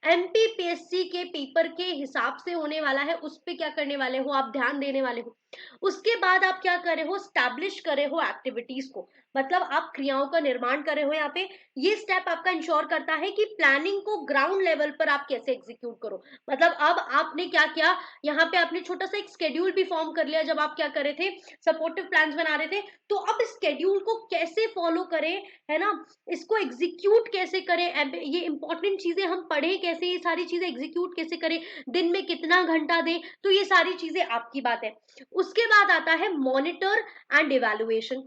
एमपीपीएससी के पेपर के हिसाब से होने वाला है उस पे क्या करने वाले हो, आप ध्यान देने वाले हो। उसके बाद आप क्या कर रहे हो, स्टैब्लिश कर रहे हो एक्टिविटीज को, मतलब आप क्रियाओं का निर्माण कर रहे हो यहाँ पे। ये स्टेप आपका इंश्योर करता है कि प्लानिंग को ग्राउंड लेवल पर आप कैसे एग्जीक्यूट करो। मतलब अब आपने क्या किया, यहाँ पे आपने छोटा सा एक शेड्यूल भी फॉर्म कर लिया जब आप क्या कर रहे थे, सपोर्टिव प्लान्स बना रहे थे। तो अब स्केड्यूल को कैसे फॉलो करें, है ना, इसको एग्जीक्यूट कैसे करें, ये इंपॉर्टेंट चीजें हम पढ़े कैसे, ये सारी चीजें एग्जीक्यूट कैसे करें, दिन में कितना घंटा दें, तो ये सारी चीजें आपकी बात है। उसके बाद आता है मॉनिटर एंड इवैल्यूएशन।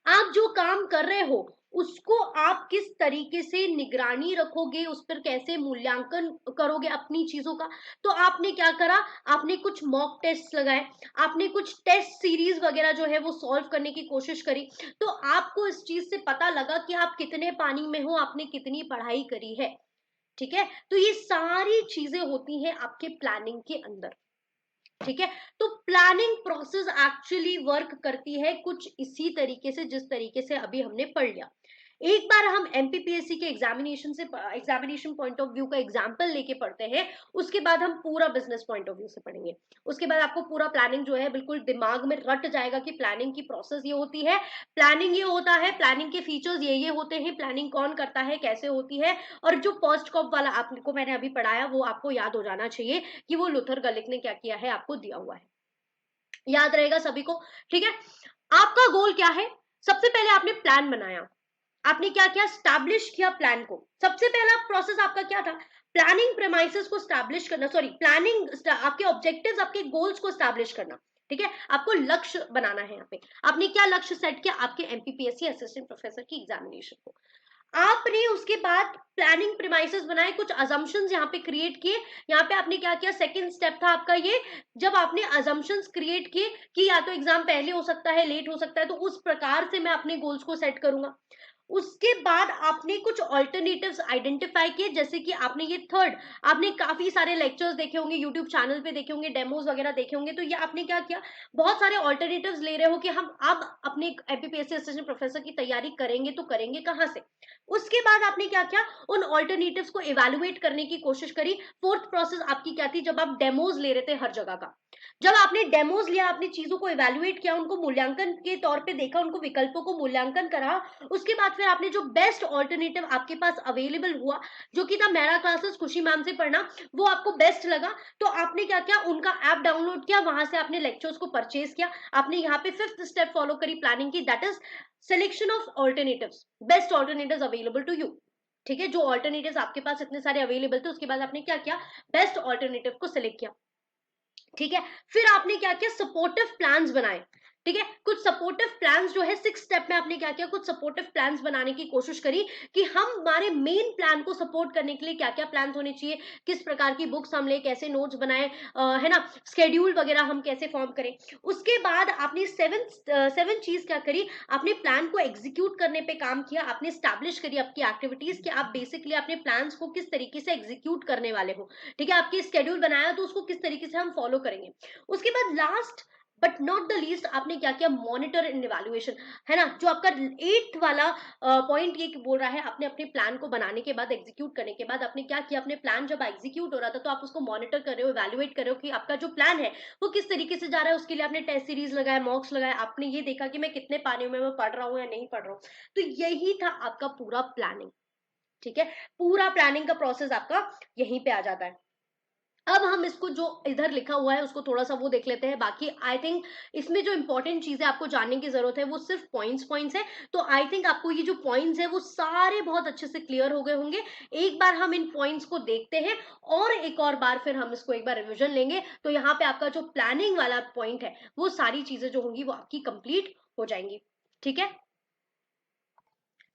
आप जो काम कर रहे हो उसको आप किस तरीके से निगरानी रखोगे, उस पर कैसे मूल्यांकन करोगे अपनी चीजों का। तो आपने क्या करा, आपने कुछ मॉक टेस्ट लगाए, आपने कुछ टेस्ट सीरीज वगैरह जो है वो सॉल्व करने की कोशिश करी। तो आपको इस चीज से पता लगा कि आप कितने पानी में हो, आपने कितनी पढ़ाई करी है। ठीक है, तो ये सारी चीजें होती हैं आपके प्लानिंग के अंदर। ठीक है, तो प्लानिंग प्रोसेस एक्चुअली वर्क करती है कुछ इसी तरीके से जिस तरीके से अभी हमने पढ़ लिया। एक बार हम एमपीपीएससी के एग्जामिनेशन पॉइंट ऑफ व्यू का एग्जांपल लेके पढ़ते हैं, उसके बाद हम पूरा बिजनेस पॉइंट ऑफ व्यू से पढ़ेंगे। उसके बाद आपको पूरा प्लानिंग जो है बिल्कुल दिमाग में रट जाएगा कि प्लानिंग की प्रोसेस ये होती है, प्लानिंग ये होता है, प्लानिंग के फीचर्स ये होते हैं, प्लानिंग कौन करता है, कैसे होती है। और जो फर्स्ट कॉप वाला आपको मैंने अभी पढ़ाया वो आपको याद हो जाना चाहिए कि वो लुथर गलिक ने क्या किया है, आपको दिया हुआ है, याद रहेगा सभी को। ठीक है, आपका गोल क्या है, सबसे पहले आपने प्लान बनाया, आपने क्या किया, स्टैब्लिश किया प्लान को। सबसे पहला प्रोसेस आपका क्या था, प्लानिंग प्रेमाइसेस को स्टैब्लिश करना, सॉरी प्लानिंग, आपके ऑब्जेक्टिव्स, आपके गोल्स को स्टैब्लिश करना। ठीक है, आपको लक्ष्य बनाना है। यहाँ पे आपने क्या लक्ष्य सेट किया, आपके एमपीपीएससी असिस्टेंट प्रोफेसर की एग्जामिनेशन को। आपने उसके बाद प्लानिंग प्रीमाइसेस बनाए, कुछ अजम्पशंस यहाँ पे क्रिएट किए। यहाँ पे आपने क्या किया, सेकंड स्टेप था आपका ये, जब आपने अजम्पशंस क्रिएट किए कि या तो एग्जाम पहले हो सकता है, लेट हो सकता है, तो उस प्रकार से मैं अपने गोल्स को सेट करूंगा। उसके बाद आपने कुछ ऑल्टरनेटिव्स आइडेंटिफाई किए, जैसे कि आपने ये थर्ड, आपने काफी सारे लेक्चर्स देखे होंगे, यूट्यूब चैनल पे देखे होंगे, डेमोज वगैरह देखे होंगे। तो ये आपने क्या किया, बहुत सारे ऑल्टरनेटिव्स ले रहे हो कि हम अब अपने एमपीपीएससी असिस्टेंट प्रोफेसर की तैयारी करेंगे, तो करेंगे कहाँ से। उसके बाद आपने क्या किया, उन ऑल्टरनेटिव्स को इवेलुएट करने की कोशिश करी। फोर्थ प्रोसेस आपकी क्या थी, जब आप डेमोज ले रहे थे हर जगह का, जब आपने डेमोज लिया, आपने चीजों को इवेलुएट किया, उनको मूल्यांकन के तौर पे देखा, उनको विकल्पों को मूल्यांकन करा, उसके बाद फिर आपने जो बेस्ट ऑल्टरनेटिव आपके पास अवेलेबल हुआ, जो कि था मेरा क्लासेस खुशी मैम से पढ़ना, वो आपको बेस्ट लगा, तो आपने क्या किया, उनका ऐप डाउनलोड किया, वहां से आपने लेक्चर्स को परचेज किया, आपने यहाँ पे 5th स्टेप फॉलो करी प्लानिंग की, that is selection of alternatives, best alternatives available to you. ठीक है, जो ऑल्टरनेटिव्स आपके पास इतने सारे अवेलेबल थे, उसके बाद आपने क्या किया, बेस्ट ऑल्टरनेटिव को सिलेक्ट किया। ठीक है, फिर आपने क्या किया, सपोर्टिव प्लान्स बनाए। ठीक है, कुछ सपोर्टिव प्लान्स जो है 6 स्टेप में आपने क्या किया, कुछ सपोर्टिव प्लान्स बनाने की कोशिश करी कि हम हमारे मेन प्लान को सपोर्ट करने के लिए क्या क्या प्लान होने चाहिए, किस प्रकार की बुक्स हम ले, कैसे नोट्स बनाए, है ना, स्केड्यूल वगैरह हम कैसे फॉर्म करें। उसके बाद आपने सेवन चीज क्या करी, आपने प्लान को एग्जीक्यूट करने पे काम किया, आपने स्टैब्लिश करी आपकी एक्टिविटीज कि आप बेसिकली अपने प्लान्स को किस तरीके से एग्जीक्यूट करने वाले हो। ठीक है, आपकी स्केड्यूल बनाया तो उसको किस तरीके से हम फॉलो करेंगे। उसके बाद last but not the least आपने क्या किया, मॉनिटर एंड इवैल्यूएशन, है ना, जो आपका 8th वाला पॉइंट ये बोल रहा है, आपने अपने प्लान को बनाने के बाद, एग्जीक्यूट करने के बाद आपने क्या किया, अपने प्लान जब एग्जीक्यूट हो रहा था तो आप उसको मॉनिटर कर रहे हो, इवैल्यूएट कर रहे हो कि आपका जो प्लान है वो किस तरीके से जा रहा है। उसके लिए आपने टेस्ट सीरीज लगाया, मॉक्स लगाया, आपने ये देखा कि मैं कितने पानी में मैं पढ़ रहा हूँ या नहीं पढ़ रहा हूँ। तो यही था आपका पूरा प्लानिंग। ठीक है, पूरा प्लानिंग का प्रोसेस आपका यहीं पे आ जाता है। अब हम इसको जो इधर लिखा हुआ है उसको थोड़ा सा वो देख लेते हैं। बाकी आई थिंक इसमें जो इंपॉर्टेंट चीजें आपको जानने की जरूरत है वो सिर्फ पॉइंट्स है। तो आई थिंक आपको ये जो पॉइंट्स है वो सारे बहुत अच्छे से क्लियर हो गए होंगे। एक बार हम इन पॉइंट्स को देखते हैं और एक और बार फिर हम इसको एक बार रिविजन लेंगे, तो यहाँ पे आपका जो प्लानिंग वाला पॉइंट है वो सारी चीजें जो होंगी वो आपकी कंप्लीट हो जाएंगी। ठीक है,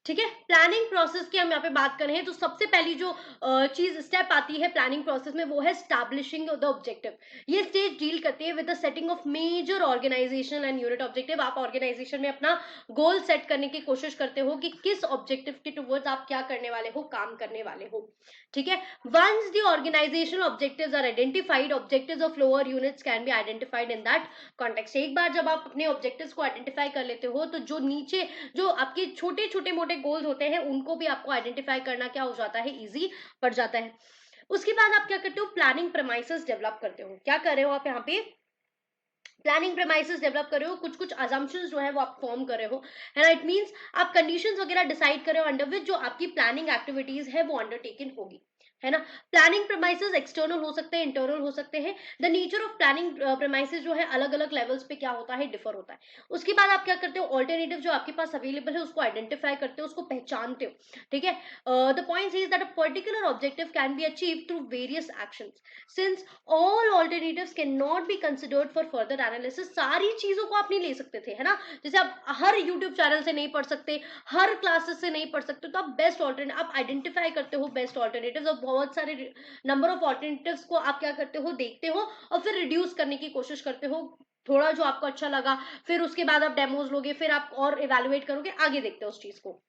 ठीक है, प्लानिंग प्रोसेस की हम यहाँ पे बात करें तो सबसे पहली जो चीज स्टेप आती है प्लानिंग प्रोसेस में वो है स्टैब्लिशिंग द ऑब्जेक्टिव। ये स्टेज डील करती है with the setting of major organizational and unit objective. आप ऑर्गेनाइजेशन में अपना गोल सेट करने की कोशिश करते हो कि किस ऑब्जेक्टिव के टुवर्ड्स आप क्या करने वाले हो, काम करने वाले हो। ठीक है, once the organizational objectives are identified, objectives of lower units can be identified in that context. एक बार जब आप अपने ऑब्जेक्टिव्स को आइडेंटिफाई कर लेते हो तो जो नीचे जो आपके छोटे छोटे मोटे गोल्स होते हैं उनको भी आपको आइडेंटिफाई करना क्या हो जाता है, इजी पड़ जाता है। उसके बाद आप क्या करते हो, प्लानिंग प्रेमाइसेस डेवलप करते हो। क्या कर रहे हो आप यहाँ पे, प्लानिंग प्रेमाइसेस डेवलप कर रहे हो, कुछ कुछ अजम्पशंस जो है वो आप फॉर्म कर रहे हो, है ना। इट मींस आप कंडीशंस वगैरह डिसाइड कर रहे हो अंडर विच जो आपकी प्लानिंग एक्टिविटीज है वो अंडरटेकन होगी, है ना। प्लानिंग प्रेमाइसेस एक्सटर्नल हो सकते हैं, इंटरनल हो सकते हैं। The nature of planning premises जो है अलग अलग लेवल्स पे क्या होता है, डिफर होता है। उसके बाद आप क्या करते हो, ऑल्टरनेटिव जो आपके पास अवेलेबल है उसको आइडेंटिफाई करते हो, उसको पहचानते हो। ठीक है, the point is that a particular objective can be achieve through various actions since all alternatives can not be considered for further analysis. सारी चीजों को आप नहीं ले सकते थे, है ना। जैसे आप हर यूट्यूब चैनल से नहीं पढ़ सकते, हर क्लासेस से नहीं पढ़ सकते, तो आप बेस्ट ऑल्टरनेटिव आप आइडेंटिफाई करते हो, बेस्ट ऑल्टरनेटिव्स, और बहुत सारे नंबर ऑफ ऑल्टरनेटिव्स को आप क्या करते हो, देखते हो और फिर रिड्यूस करने की कोशिश करते हो। थोड़ा जो आपको अच्छा लगा, फिर उसके बाद आप डेमोज लोगे, फिर आप और इवेलुएट करोगे, आगे देखते हो उस चीज को।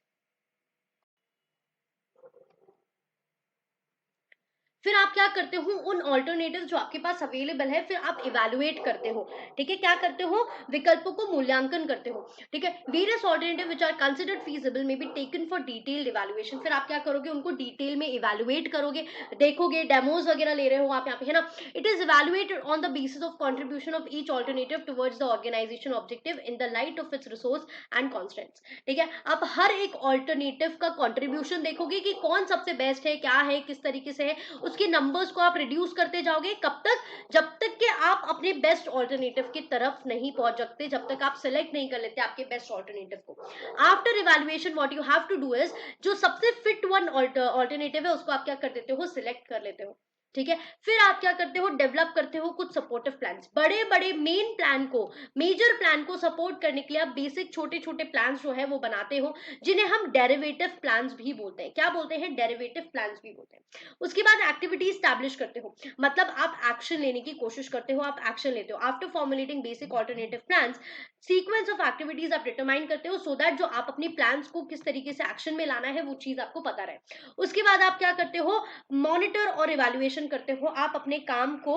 फिर आप क्या करते हो, उन ऑल्टरनेटिव जो आपके पास अवेलेबल है फिर आप इवेलुएट करते हो। ठीक है, क्या करते हो, विकल्पों को मूल्यांकन करते हो। ठीक है, various alternative which are considered feasible may be taken for detailed evaluation. फिर आप क्या करोगे, उनको डिटेल में इवेलुएट करोगे, देखोगे, डेमोज वगैरह ले रहे हो आप यहाँ पे, है ना। It is evaluated on the basis of contribution of each alternative towards the organization objective in the light of its resource and constants. ठीक है, आप हर एक ऑल्टरनेटिव का कॉन्ट्रीब्यूशन देखोगे कि कौन सबसे बेस्ट है, क्या है, किस तरीके से है। उसके नंबर्स को आप रिड्यूस करते जाओगे, कब तक, जब तक कि आप अपने बेस्ट ऑल्टरनेटिव की तरफ नहीं पहुंच सकते, जब तक आप सिलेक्ट नहीं कर लेते आपके बेस्ट ऑल्टरनेटिव को। After evaluation what you have to do is, जो सबसे फिट वन ऑल्टरनेटिव है उसको आप क्या कर देते हो, सिलेक्ट कर लेते हो। ठीक है, फिर आप क्या करते हो, डेवलप करते हो कुछ सपोर्टिव प्लान्स। बड़े बड़े मेन प्लान को, मेजर प्लान को सपोर्ट करने के लिए आप बेसिक छोटे छोटे प्लान्स जो है वो बनाते हो, जिन्हें हम डेरिवेटिव प्लान्स भी बोलते हैं। क्या बोलते हैं, डेरिवेटिव प्लान्स भी बोलते हैं। उसके बाद एक्टिविटी स्टैब्लिश करते हो, मतलब आप एक्शन लेने की कोशिश करते हो, आप एक्शन लेते हो। After formulating basic alternative plans, sequence of activities आप डिटरमाइन करते हो, सो दैट जो आप अपनी प्लान्स को किस तरीके से एक्शन में लाना है वो चीज आपको पता रहे। उसके बाद आप क्या करते हो, मॉनिटर और इवैल्यूएशन करते हो। आप अपने काम को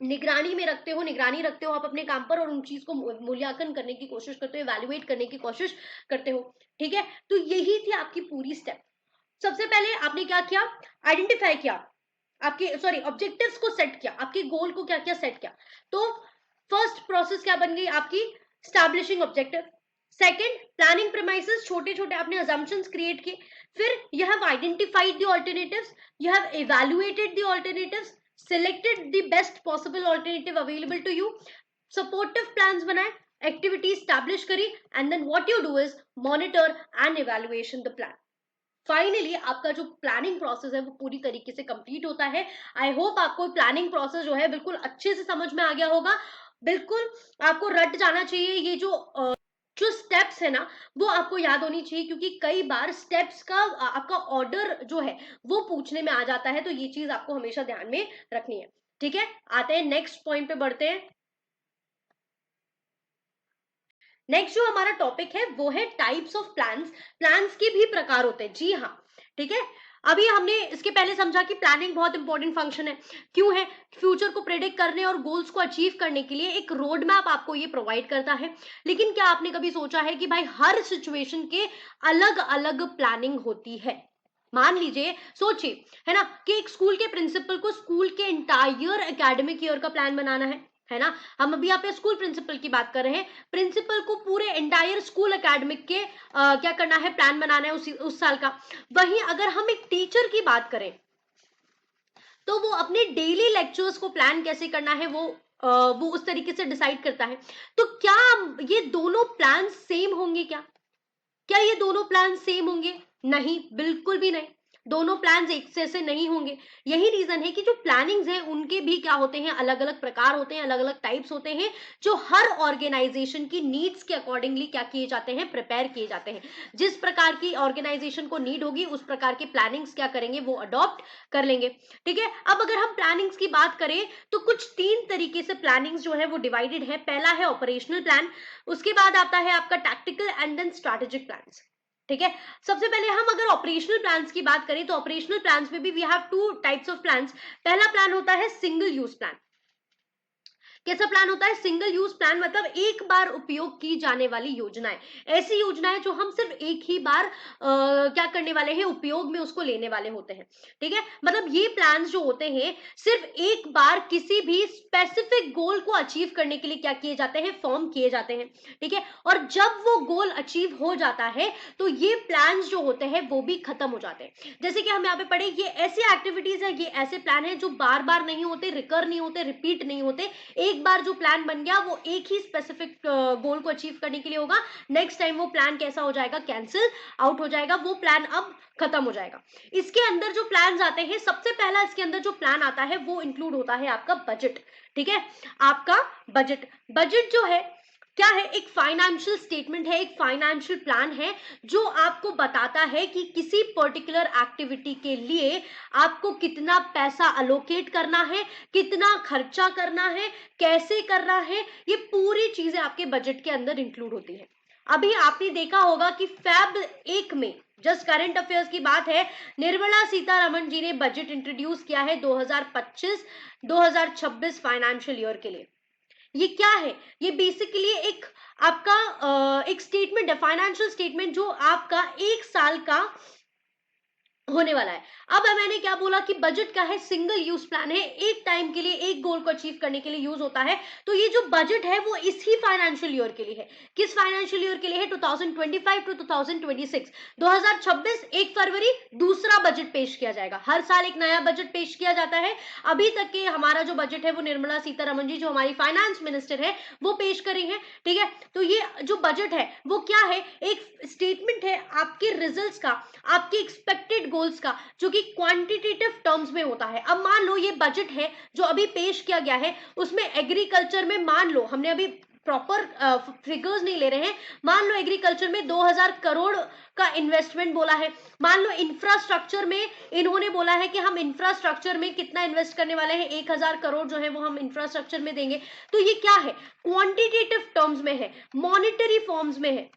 निगरानी में रखते हो, निगरानी रखते हो आप अपने काम पर, और उन चीज को मूल्यांकन करने की कोशिश करते हो, इवैल्यूएट करने की कोशिश करते हो। ठीक है, तो यही थी आपकी पूरी स्टेप। सबसे पहले आपने क्या किया, आइडेंटिफाई किया आपके, सॉरी, ऑब्जेक्टिव्स को सेट किया, आपके गोल को क्या किया, सेट किया। तो फर्स्ट प्रोसेस क्या बन गई आपकी, establishing objective. Second, planning premises, छोटे छोटे आपने assumptions क्रिएट किए. फिर you have identified the alternatives, you have evaluated the alternatives, selected the best possible alternative available to you, supportive plans बनाए, एक्टिविटी स्टैब्लिश करी, and then what you do is monitor and evaluation the plan. Finally आपका जो planning process है वो पूरी तरीके से complete होता है. आई होप आपको प्लानिंग प्रोसेस जो है बिल्कुल अच्छे से समझ में आ गया होगा. बिल्कुल आपको रट जाना चाहिए ये जो स्टेप्स है ना, वो आपको याद होनी चाहिए, क्योंकि कई बार स्टेप्स का आपका ऑर्डर जो है वो पूछने में आ जाता है, तो ये चीज आपको हमेशा ध्यान में रखनी है. ठीक है, आते हैं नेक्स्ट पॉइंट पे बढ़ते हैं. नेक्स्ट जो हमारा टॉपिक है वो है टाइप्स ऑफ प्लान्स. प्लान्स के भी प्रकार होते हैं, जी हाँ. ठीक है, अभी हमने इसके पहले समझा कि प्लानिंग बहुत इंपॉर्टेंट फंक्शन है. क्यों है? फ्यूचर को प्रेडिक्ट करने और गोल्स को अचीव करने के लिए एक रोड मैप आपको ये प्रोवाइड करता है. लेकिन क्या आपने कभी सोचा है कि भाई हर सिचुएशन के अलग अलग प्लानिंग होती है? मान लीजिए, सोचिए, है ना, कि एक स्कूल के प्रिंसिपल को स्कूल के इंटायर एकेडमिक ईयर का प्लान बनाना है ना. हम अभी यहाँ पे स्कूल प्रिंसिपल की बात कर रहे हैं. प्रिंसिपल को पूरे एंटायर स्कूल एकेडमिक के क्या करना है, प्लान बनाना है उस साल का. वहीं अगर हम एक टीचर की बात करें तो वो अपने डेली लेक्चर्स को प्लान कैसे करना है वो उस तरीके से डिसाइड करता है. तो क्या ये दोनों प्लान सेम होंगे? क्या ये दोनों प्लान सेम होंगे? नहीं, बिल्कुल भी नहीं. दोनों प्लान्स एक से नहीं होंगे. यही रीजन है कि जो प्लानिंग्स हैं उनके भी क्या होते हैं, अलग अलग प्रकार होते हैं, अलग अलग टाइप्स होते हैं, जो हर ऑर्गेनाइजेशन की नीड्स के अकॉर्डिंगली क्या किए जाते हैं, प्रिपेयर किए जाते हैं. जिस प्रकार की ऑर्गेनाइजेशन को नीड होगी उस प्रकार के प्लानिंग्स क्या करेंगे, वो अडॉप्ट कर लेंगे. ठीक है, अब अगर हम प्लानिंग्स की बात करें तो कुछ 3 तरीके से प्लानिंग्स जो है वो डिवाइडेड है. पहला है ऑपरेशनल प्लान, उसके बाद आता है आपका tactical and then strategic plans. ठीक है, सबसे पहले हम अगर ऑपरेशनल प्लान्स की बात करें तो ऑपरेशनल प्लान्स में भी we have 2 types of plans. पहला प्लान होता है सिंगल यूज प्लान. कैसा प्लान होता है? सिंगल यूज प्लान मतलब एक बार उपयोग की जाने वाली योजनाएं. ऐसी योजनाएं जो हम सिर्फ एक ही बार क्या करने वाले हैं, उपयोग में उसको लेने वाले होते हैं. ठीक है, मतलब ये प्लान जो होते हैं सिर्फ एक बार किसी भी स्पेसिफिक गोल को अचीव करने के लिए क्या किए जाते हैं, फॉर्म किए जाते हैं. ठीक है, और जब वो गोल अचीव हो जाता है तो ये प्लान जो होते हैं वो भी खत्म हो जाते हैं. जैसे कि हम यहाँ पे पढ़े, ये ऐसी एक्टिविटीज है, ये ऐसे प्लान है जो बार बार नहीं होते, रिकर नहीं होते, रिपीट नहीं होते. एक बार जो प्लान बन गया वो एक ही स्पेसिफिक गोल को अचीव करने के लिए होगा. नेक्स्ट टाइम वो प्लान कैसा हो जाएगा, कैंसिल आउट हो जाएगा, वो प्लान अब खत्म हो जाएगा. इसके अंदर जो प्लान आते हैं, सबसे पहला इसके अंदर जो प्लान आता है वो इंक्लूड होता है आपका बजट. ठीक है, आपका बजट. बजट जो है क्या है, एक फाइनेंशियल स्टेटमेंट है, एक फाइनेंशियल प्लान है जो आपको बताता है कि किसी पर्टिकुलर एक्टिविटी के लिए आपको कितना पैसा अलोकेट करना है, कितना खर्चा करना है, कैसे करना है. ये पूरी चीजें आपके बजट के अंदर इंक्लूड होती है. अभी आपने देखा होगा कि Feb 1 में, जस्ट करंट अफेयर्स की बात है, निर्मला सीतारमण जी ने बजट इंट्रोड्यूस किया है 2025-2026 फाइनेंशियल ईयर के लिए. ये क्या है? ये बेसिकली एक आपका एक स्टेटमेंट है, फाइनेंशियल स्टेटमेंट, जो आपका एक साल का होने वाला है. अब मैंने क्या बोला कि बजट का है, सिंगल यूज प्लान है, एक टाइम के लिए एक गोल को अचीव करने के लिए यूज होता है. तो ये जो बजट है वो इसी फाइनेंशियल ईयर के लिए है. किस फाइनेंशियल ईयर के लिए है? 2025 टू 2026. 2026 1 फरवरी दूसरा बजट पेश किया जाएगा. हर साल एक नया बजट पेश किया जाता है. अभी तक के हमारा जो बजट है वो निर्मला सीतारमण जी, जो हमारी फाइनेंस मिनिस्टर है, वो पेश करी है. ठीक है, तो ये जो बजट है वो क्या है, एक स्टेटमेंट है आपके रिजल्ट्स का, आपके एक्सपेक्टेड गोल्स का, जो कि क्वांटिटेटिव टर्म्स में होता है. अब मान लो ये बजट है जो अभी पेश किया गया है, उसमें एग्रीकल्चर में, मान लो हमने अभी प्रॉपर फिगर्स नहीं ले रहे हैं, मान लो एग्रीकल्चर में 2000 करोड़ का इन्वेस्टमेंट बोला है. मान लो इंफ्रास्ट्रक्चर में इन्होंने बोला है कि हम इंफ्रास्ट्रक्चर में कितना इन्वेस्ट करने वाले हैं, 1000 करोड़ जो है वो हम इंफ्रास्ट्रक्चर में देंगे. तो ये क्या है, क्वांटिटेटिव टर्म्स में है, मॉनिटरी फॉर्म्स में है.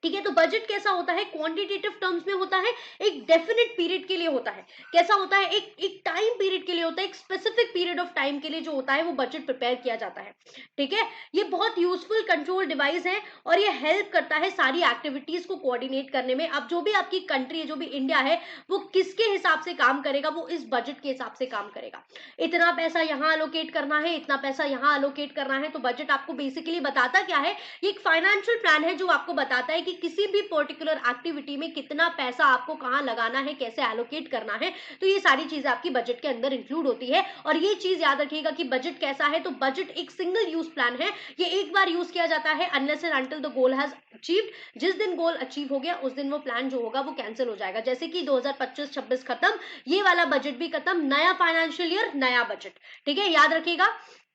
ठीक है। तो बजट कैसा होता है, क्वांटिटेटिव टर्म्स में होता है, एक डेफिनेट पीरियड के लिए होता है। कैसा होता है, एक टाइम पीरियड के लिए होता है, एक स्पेसिफिक पीरियड ऑफ टाइम के लिए जो होता है वो बजट प्रिपेयर किया जाता है। ठीक है, ये बहुत यूजफुल कंट्रोल डिवाइस है और ये हेल्प करता है सारी एक्टिविटीज को कोऑर्डिनेट करने में। अब जो भी आपकी कंट्री है, जो भी इंडिया है, वो किसके हिसाब से काम करेगा, वो इस बजट के हिसाब से काम करेगा। इतना पैसा यहाँ अलोकेट करना है, इतना पैसा यहाँ अलोकेट करना है। तो बजट आपको बेसिकली बताता क्या है, ये एक फाइनेंशियल प्लान है जो आपको बताता है कि किसी भी पर्टिकुलर एक्टिविटी में कितना पैसा आपको कहाँ लगाना है, कैसे एलोकेट करना है। तो ये सारी चीजें आपकी बजट के अंदर इंक्लूड होती है। और ये चीज याद रखिएगा कि बजट कैसा है, तो बजट एक सिंगल यूज प्लान है, ये एक बार यूज किया जाता है unless and until the goal has achieved. जिस दिन गोल अचीव हो गया उस दिन वो प्लान जो होगा वो कैंसिल हो जाएगा। जैसे कि 2025-26 खत्म, ये वाला बजट भी खत्म, नया फाइनेंशियल ईयर नया बजट। ठीक है, याद रखिएगा।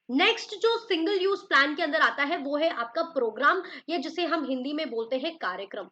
नेक्स्ट जो सिंगल यूज प्लान के अंदर आता है वो है आपका प्रोग्राम, या जिसे हम हिंदी में बोलते हैं कार्यक्रम।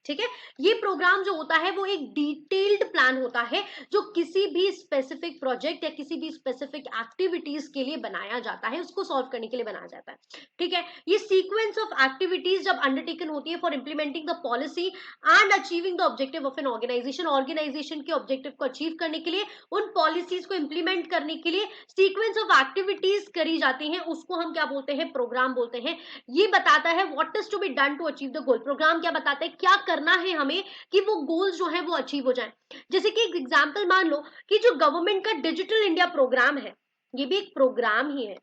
ठीक है, ये प्रोग्राम जो होता है वो एक डिटेल्ड प्लान होता है जो किसी भी स्पेसिफिक प्रोजेक्ट या किसी भी स्पेसिफिक एक्टिविटीज के लिए बनाया जाता है, उसको सॉल्व करने के लिए बनाया जाता है। ठीक है, ये सीक्वेंस ऑफ एक्टिविटीज जब अंडरटेकन होती है for implementing the policy and achieving the objective of an organization, organization के ऑब्जेक्टिव को अचीव करने के लिए, उन पॉलिसीज को इंप्लीमेंट करने के लिए सीक्वेंस ऑफ एक्टिविटीज करी जाती हैं, उसको हम क्या बोलते हैं, प्रोग्राम बोलते हैं। ये बताता है what is to be done to achieve the goal. Program क्या बताता है, क्या करना है हमें कि वो गोल्स जो है वो अचीव हो जाए। जैसे कि एक एग्जांपल मान लो कि जो गवर्नमेंट का डिजिटल इंडिया प्रोग्राम है, ये भी एक प्रोग्राम ही है।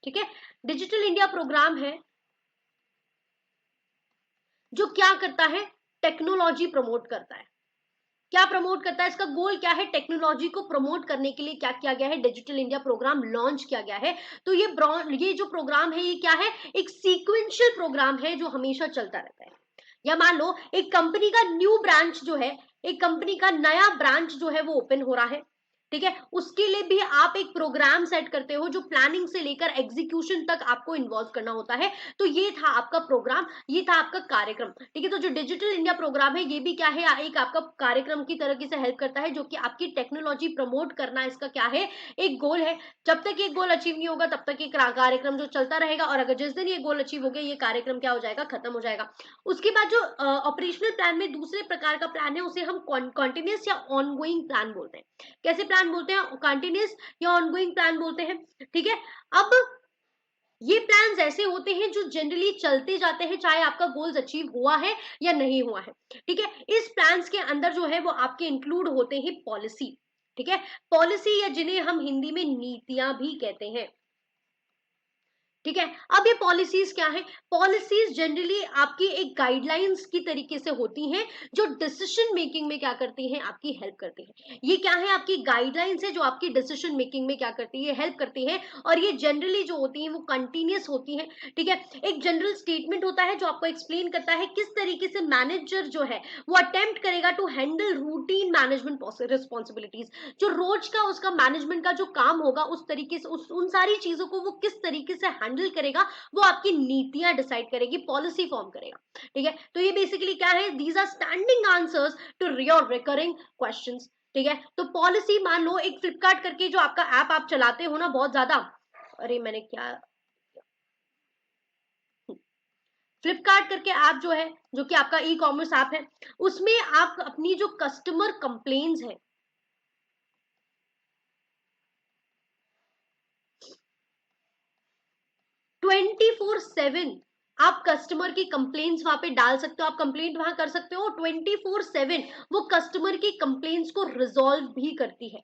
ठीक है, डिजिटल इंडिया प्रोग्राम है जो क्या करता है, टेक्नोलॉजी प्रमोट करता है। क्या प्रमोट करता है, इसका गोल क्या है, टेक्नोलॉजी को प्रमोट करने के लिए क्या किया गया है, डिजिटल इंडिया प्रोग्राम लॉन्च किया गया है। तो ये जो प्रोग्राम है ये क्या है, एक सीक्वेंशियल प्रोग्राम है जो हमेशा चलता रहता है। या मान लो एक कंपनी का न्यू ब्रांच जो है, एक कंपनी का नया ब्रांच जो है वो ओपन हो रहा है। ठीक है, उसके लिए भी आप एक प्रोग्राम सेट करते हो जो प्लानिंग से लेकर एग्जीक्यूशन तक आपको इन्वॉल्व करना होता है। तो ये था आपका प्रोग्राम, ये था आपका कार्यक्रम। ठीक है, तो जो डिजिटल इंडिया प्रोग्राम है ये भी क्या है, एक आपका कार्यक्रम की तरह से हेल्प करता है, जो कि आपकी टेक्नोलॉजी प्रमोट करना इसका क्या है, एक गोल है। जब तक ये गोल अचीव नहीं होगा तब तक ये कार्यक्रम जो चलता रहेगा, और अगर जिस दिन ये गोल अचीव हो गया ये कार्यक्रम क्या हो जाएगा, खत्म हो जाएगा। उसके बाद जो ऑपरेशनल प्लान में दूसरे प्रकार का प्लान है उसे हम कॉन्टिन्यूस या ऑनगोइंग प्लान बोलते हैं। कैसे प्लान बोलते हैं, कंटिन्यूस या ऑनगोइंग प्लान बोलते हैं। ठीक है, अब ये प्लान्स ऐसे होते हैं जो जनरली चलते जाते हैं चाहे आपका गोल्स अचीव हुआ है या नहीं हुआ है। ठीक है, इस प्लान्स के अंदर जो है वो आपके इंक्लूड होते हैं पॉलिसी। ठीक है, पॉलिसी या जिन्हें हम हिंदी में नीतियां भी कहते हैं। ठीक है, अब ये पॉलिसीज क्या है, पॉलिसीज जनरली आपकी एक गाइडलाइंस की तरीके से होती हैं जो डिसीजन मेकिंग में क्या करती हैं, आपकी हेल्प करती हैं। ये क्या है, आपकी गाइडलाइंस है जो आपकी डिसीजन मेकिंग में क्या करती है, हेल्प करती है। और ये जनरली जो होती हैं वो कंटिन्यूस होती हैं। ठीक है, एक जनरल स्टेटमेंट होता है जो आपको एक्सप्लेन करता है किस तरीके से मैनेजर जो है वो अटेम्प्ट करेगा to handle routine management responsibilities. जो रोज का उसका मैनेजमेंट का जो काम होगा उस तरीके से उन सारी चीजों को वो किस तरीके से हैंडल करेगा, वो आपकी नीतियां डिसाइड करेगी, पॉलिसी फॉर्म करेगा। ठीक है, तो ये बेसिकली क्या है, these are standing answers to your recurring questions. ठीक है, तो पॉलिसी मान लो एक फ्लिपकार्ट करके जो आपका ऐप आप चलाते हो ना बहुत ज्यादा, अरे मैंने क्या, फ्लिपकार्ट करके ऐप जो है, जो कि आपका ई कॉमर्स ऐप है, उसमें आप अपनी जो कस्टमर कंप्लेन्स है, 24/7 आप कस्टमर की कंप्लेंट्स वहां पे डाल सकते हो, आप कंप्लेंट वहां कर सकते हो 24/7। वो कस्टमर की कंप्लेंट्स को रिजॉल्व भी करती है।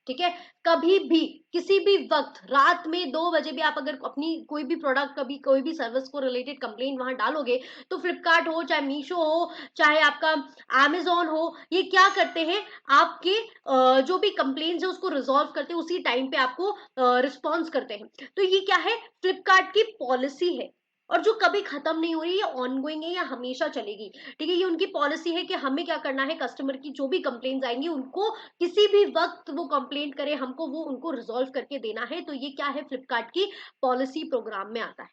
ठीक है, कभी भी किसी भी वक्त रात में 2 बजे भी आप अगर अपनी कोई भी प्रोडक्ट, कभी कोई भी सर्विस को रिलेटेड कंप्लेंट वहां डालोगे, तो फ्लिपकार्ट हो चाहे मीशो हो चाहे आपका अमेजोन हो, ये क्या करते हैं, आपके जो भी कंप्लेंट्स है उसको रिजॉल्व करते हैं, उसी टाइम पे आपको रिस्पॉन्स करते हैं। तो ये क्या है, फ्लिपकार्ट की पॉलिसी है, और जो कभी खत्म नहीं हो रही, ये ऑनगोइंग है, या हमेशा चलेगी। ठीक है, ये उनकी पॉलिसी है कि हमें क्या करना है, कस्टमर की जो भी कंप्लेंट्स आएंगी उनको किसी भी वक्त वो कंप्लेंट करे, हमको वो उनको रिजॉल्व करके देना है। तो ये क्या है, फ्लिपकार्ट की पॉलिसी प्रोग्राम में आता है।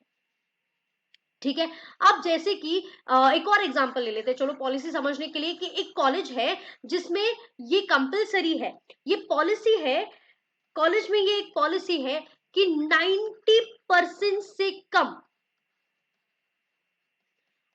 ठीक है, अब जैसे कि एक और एग्जांपल ले लेते हैं चलो पॉलिसी समझने के लिए, कि एक कॉलेज है जिसमें ये कंपलसरी है, ये पॉलिसी है, कॉलेज में ये एक पॉलिसी है कि 90% से कम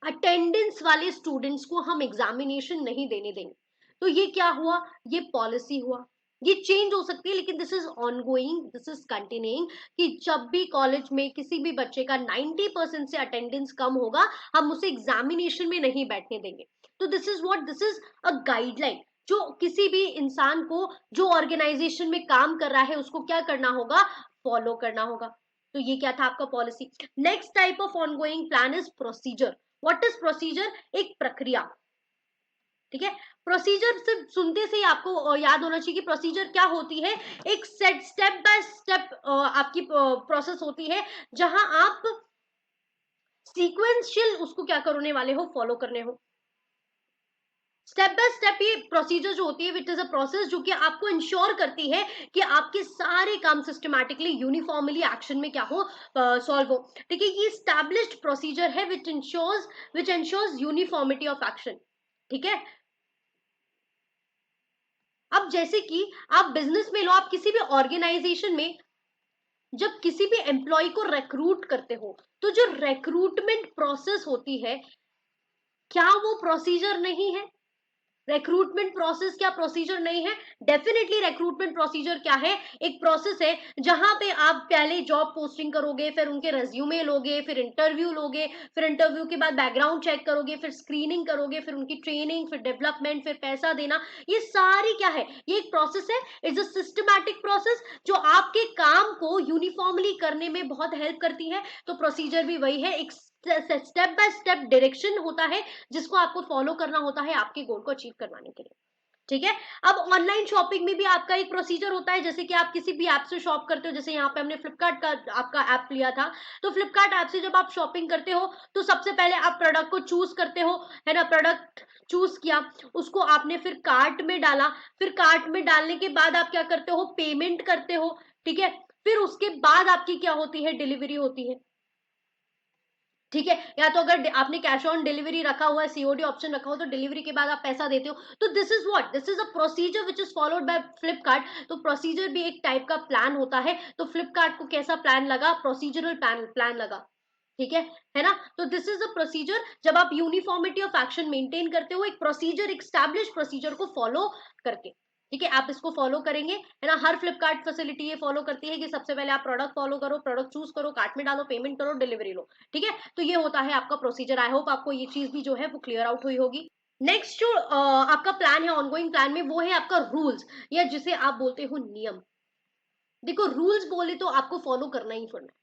अटेंडेंस वाले स्टूडेंट्स को हम एग्जामिनेशन नहीं देने देंगे। तो ये क्या हुआ, ये पॉलिसी हुआ। ये चेंज हो सकती है लेकिन this is ongoing, this is continuing, कि जब भी कॉलेज में किसी भी बच्चे का 90% से अटेंडेंस कम होगा, हम उसे एग्जामिनेशन में नहीं बैठने देंगे। तो this is what, this is a guideline जो किसी भी इंसान को जो ऑर्गेनाइजेशन में काम कर रहा है उसको क्या करना होगा, फॉलो करना होगा। तो ये क्या था आपका policy. Next type of ongoing plan is procedure. What is procedure, एक प्रक्रिया। ठीक है, प्रोसीजर सिर्फ सुनते से ही आपको याद होना चाहिए कि प्रोसीजर क्या होती है। एक सेट स्टेप बाय स्टेप आपकी प्रोसेस होती है जहां आप सीक्वेंशियल उसको क्या करने वाले हो, फॉलो करने हो। स्टेप बाय स्टेप ये प्रोसीजर जो होती है, विच इज अ प्रोसेस जो कि आपको इंश्योर करती है कि आपके सारे काम सिस्टमैटिकली यूनिफॉर्मली एक्शन में क्या हो, सॉल्व हो। ठीक है, ये स्टैब्लिश्ड प्रोसीजर है विच इंश्योर्स यूनिफॉर्मिटी ऑफ एक्शन। ठीक है, अब जैसे कि आप बिजनेस में लो, आप किसी भी ऑर्गेनाइजेशन में जब किसी भी एम्प्लॉय को रिक्रूट करते हो, तो जो रिक्रूटमेंट प्रोसेस होती है, क्या वो प्रोसीजर नहीं है। रिक्रूटमेंट प्रोसेस क्या प्रोसीजर नहीं है, डेफिनेटली रिक्रूटमेंट प्रोसीजर क्या है, एक प्रोसेस है जहां पे आप पहले जॉब पोस्टिंग करोगे, फिर उनके रेज्यूमे लोगे, फिर इंटरव्यू लोगे, फिर इंटरव्यू के बाद बैकग्राउंड चेक करोगे, फिर स्क्रीनिंग करोगे, फिर उनकी ट्रेनिंग, फिर डेवलपमेंट, फिर पैसा देना। ये सारी क्या है, ये एक प्रोसेस है, इट्स अ सिस्टमैटिक प्रोसेस जो आपके काम को यूनिफॉर्मली करने में बहुत हेल्प करती है। तो प्रोसीजर भी वही है, एक स्टेप बाय स्टेप डायरेक्शन होता है जिसको आपको फॉलो करना होता है आपके गोल को अचीव करवाने के लिए। ठीक है, अब ऑनलाइन शॉपिंग में भी आपका एक प्रोसीजर होता है। जैसे कि आप किसी भी ऐप से शॉप करते हो, जैसे यहाँ पे हमने फ्लिपकार्ट का आपका ऐप लिया था, तो फ्लिपकार्ट ऐप से जब आप शॉपिंग करते हो तो सबसे पहले आप प्रोडक्ट को चूज करते हो, है ना। प्रोडक्ट चूज किया, उसको आपने फिर कार्ट में डाला, फिर कार्ट में डालने के बाद आप क्या करते हो, पेमेंट करते हो। ठीक है, फिर उसके बाद आपकी क्या होती है, डिलीवरी होती है। ठीक है, या तो अगर आपने कैश ऑन डिलीवरी रखा हुआ है, सीओडी ऑप्शन रखा हो, तो डिलीवरी के बाद आप पैसा देते हो। तो this is what, this is a procedure which is followed by Flipkart. तो प्रोसीजर भी एक टाइप का प्लान होता है। तो फ्लिपकार्ट को कैसा प्लान लगा, प्रोसीजरल प्लान लगा। ठीक है ना। तो दिस इज अ प्रोसीजर, जब आप यूनिफॉर्मिटी ऑफ एक्शन मेंटेन करते हो एक प्रोसीजर, एक स्टैब्लिश प्रोसीजर को फॉलो करके। ठीक है, आप इसको फॉलो करेंगे, है ना। हर फ्लिपकार्ट फैसिलिटी ये फॉलो करती है कि सबसे पहले आप प्रोडक्ट फॉलो करो, प्रोडक्ट चूज करो, कार्ट में डालो, पेमेंट करो, डिलीवरी लो। ठीक है, तो ये होता है आपका प्रोसीजर। आई होप आपको ये चीज भी जो है वो क्लियर आउट हुई होगी। नेक्स्ट जो आपका प्लान है ऑनगोइंग प्लान में, वो है आपका रूल्स, या जिसे आप बोलते हो नियम। देखो, रूल्स बोले तो आपको फॉलो करना ही पड़ना।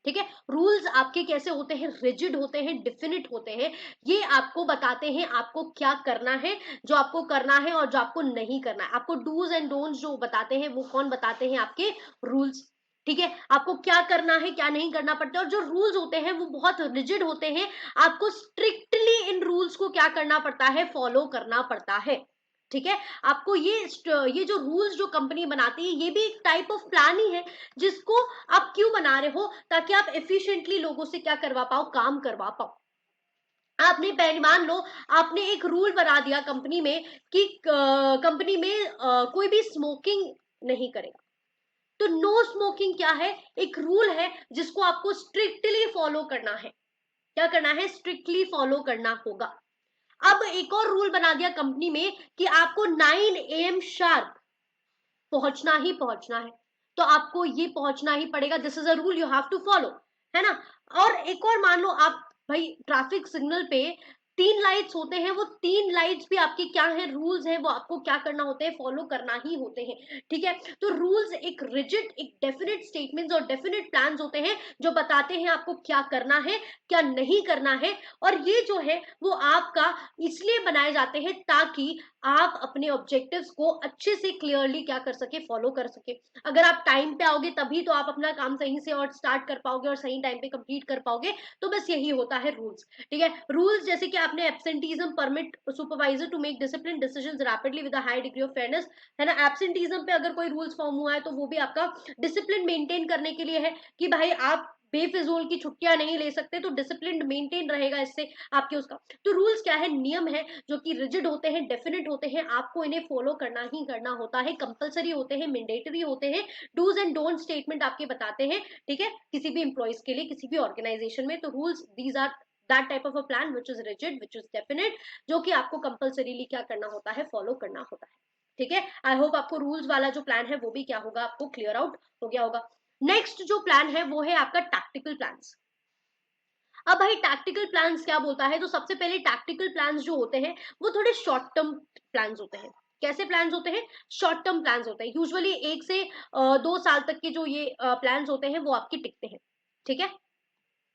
ठीक है, रूल्स आपके कैसे होते हैं, रिजिड होते हैं, डिफिनिट होते हैं। ये आपको बताते हैं आपको क्या करना है, जो आपको करना है और जो आपको नहीं करना है। आपको डूज एंड डोंट्स जो बताते हैं वो कौन बताते हैं, आपके रूल्स। ठीक है, आपको क्या करना है क्या नहीं करना पड़ता है। और जो रूल्स होते हैं वो बहुत रिजिड होते हैं, आपको स्ट्रिक्टली इन रूल्स को क्या करना पड़ता है, फॉलो करना पड़ता है। ठीक है, आपको ये जो रूल्स जो कंपनी बनाती है, ये भी एक टाइप ऑफ प्लान ही है, जिसको आप क्यों बना रहे हो, ताकि आप एफिशिएंटली लोगों से क्या करवा पाओ, काम करवा पाओ। आपने पहले मान लो, आपने एक रूल बना दिया कंपनी में कि कंपनी में कोई भी स्मोकिंग नहीं करेगा। तो नो स्मोकिंग क्या है, एक रूल है जिसको आपको स्ट्रिक्टली फॉलो करना है। क्या करना है, स्ट्रिक्टली फॉलो करना होगा। अब एक और रूल बना दिया कंपनी में कि आपको 9 AM शार्प पहुंचना ही पहुंचना है। तो आपको ये पहुंचना ही पड़ेगा, this is a rule you have to follow, है ना। और एक और मान लो आप भाई ट्रैफिक सिग्नल पे 3 लाइट्स होते हैं, वो 3 लाइट्स भी आपके क्या है, रूल्स हैं, वो आपको क्या करना होते हैं, फॉलो करना ही होते हैं। ठीक है, तो रूल्स एक रिजिड, एक डेफिनेट स्टेटमेंट्स और डेफिनेट प्लान्स होते हैं जो बताते हैं आपको क्या करना है क्या नहीं करना है। और ये जो है वो आपका इसलिए बनाए जाते हैं ताकि आप अपने ऑब्जेक्टिव्स को अच्छे से क्लियरली क्या कर सके, फॉलो कर सके। अगर आप टाइम पे आओगे तभी तो आप अपना काम सही से और स्टार्ट कर पाओगे और सही टाइम पे कंप्लीट कर पाओगे। तो बस यही होता है रूल्स। ठीक है, रूल्स जैसे कि आपने absenteeism permit supervisor to make discipline decisions rapidly with a high degree of fairness, है ना। एब्सेंटीज्म पे अगर कोई रूल्स फॉर्म हुआ है तो वो भी आपका डिसिप्लिन मेंटेन करने के लिए है, कि भाई आप बेफिजूल की छुट्टियां नहीं ले सकते, तो डिसिप्लिन मेंटेन रहेगा इससे आपके उसका। तो रूल्स क्या है, नियम है जो कि रिजिड होते हैं, डेफिनेट होते हैं, आपको इन्हें फॉलो करना ही करना होता है, कंपलसरी होते हैं, मैंडेटरी होते हैं। डूज एंड डोंट स्टेटमेंट आपके बताते हैं। ठीक है, किसी भी इंप्लॉइज के लिए, किसी भी ऑर्गेनाइजेशन में। तो rules these are that type of a plan which is rigid, which is definite, जो कि आपको कंपल्सरीली क्या करना होता है, फॉलो करना होता है। ठीक है, आई होप आपको रूल्स वाला जो प्लान है वो भी क्या होगा, आपको क्लियर आउट हो गया होगा। नेक्स्ट जो प्लान है वो है आपका टैक्टिकल प्लान्स। अब भाई टैक्टिकल प्लान्स क्या बोलता है, तो सबसे पहले टैक्टिकल प्लान्स जो होते हैं वो थोड़े शॉर्ट टर्म प्लान्स होते हैं। कैसे प्लान्स होते हैं, शॉर्ट टर्म प्लान्स होते हैं, यूजुअली 1 से 2 साल तक के जो ये प्लान्स होते हैं वो आपके टिकते हैं। ठीक है,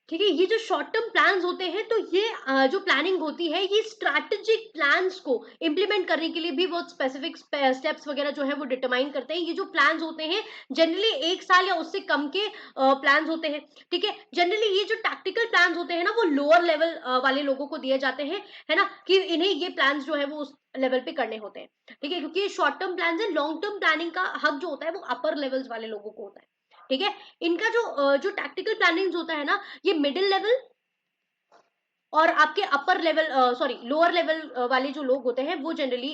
ठीक है, ये जो शॉर्ट टर्म प्लान्स होते हैं, तो ये जो प्लानिंग होती है, ये स्ट्रैटेजिक प्लान्स को इंप्लीमेंट करने के लिए भी बहुत स्पेसिफिक स्टेप्स वगैरह जो है वो डिटरमाइन करते हैं। ये जो प्लान्स होते हैं जनरली 1 साल या उससे कम के प्लान्स होते हैं। ठीक है, जनरली ये जो टैक्टिकल प्लान्स होते हैं ना, वो लोअर लेवल वाले लोगों को दिए जाते हैं, है ना, कि इन्हें ये प्लान्स जो है वो उस लेवल पे करने होते हैं। ठीक है, क्योंकि ये शॉर्ट टर्म प्लान्स है, लॉन्ग टर्म प्लानिंग का हक जो होता है वो अपर लेवल्स वाले लोगों को होता है। ठीक है, इनका जो टैक्टिकल प्लानिंग होता है ना, ये मिडिल लेवल और आपके upper level sorry lower level वाले जो लोग होते हैं वो जनरली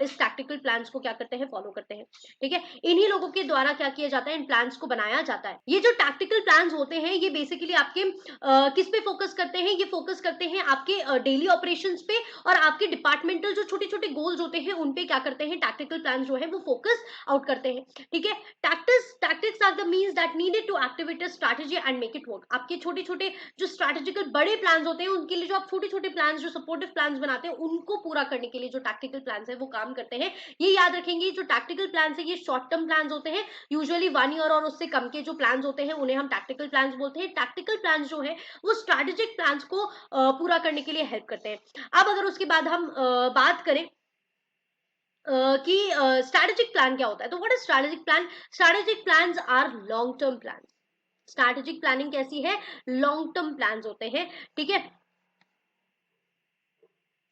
इस टैक्टिकल प्लान्स को क्या करते हैं, फॉलो करते हैं। ठीक है, इन्हीं लोगों के द्वारा क्या किया जाता है, इन प्लान्स को बनाया जाता है। ये जो टैक्टिकल प्लान्स होते हैं ये बेसिकली आपके किस पे फोकस करते हैं, ये फोकस करते हैं आपके डेली ऑपरेशंस पे, और आपके डिपार्टमेंटल जो छोटे छोटे गोल्स होते हैं उन पे क्या करते हैं, टैक्टिकल प्लान जो है वो फोकस आउट करते हैं। ठीक है, tactics are the means that needed to activate a strategy and make it work. आपके छोटे छोटे जो स्ट्रैटेजिकल बड़े प्लान्स होते हैं उनके लिए जो आप छोटे छोटे प्लान्स, जो सपोर्टिव प्लान्स बनाते हैं, उनको पूरा करने के लिए जो टैक्टिकल प्लान्स है वो काम करते हैं। ये याद रखेंगे, जो टैक्टिकल प्लान्स है ये शॉर्ट टर्म प्लान्स होते हैं, यूजुअली 1 ईयर और उससे कम के जो प्लान्स होते हैं उन्हें हम टैक्टिकल प्लान्स बोलते हैं। टैक्टिकल प्लान्स जो है वो स्ट्रैटेजिक प्लान्स को पूरा करने के लिए हेल्प करते हैं। अब अगर उसके बाद हम बात करें कि स्ट्रैटेजिक प्लान क्या होता है, तो what is strategic plan? Strategic plans are long term plan. Strategic planning कैसी है, लॉन्ग टर्म प्लान्स होते हैं। ठीक है,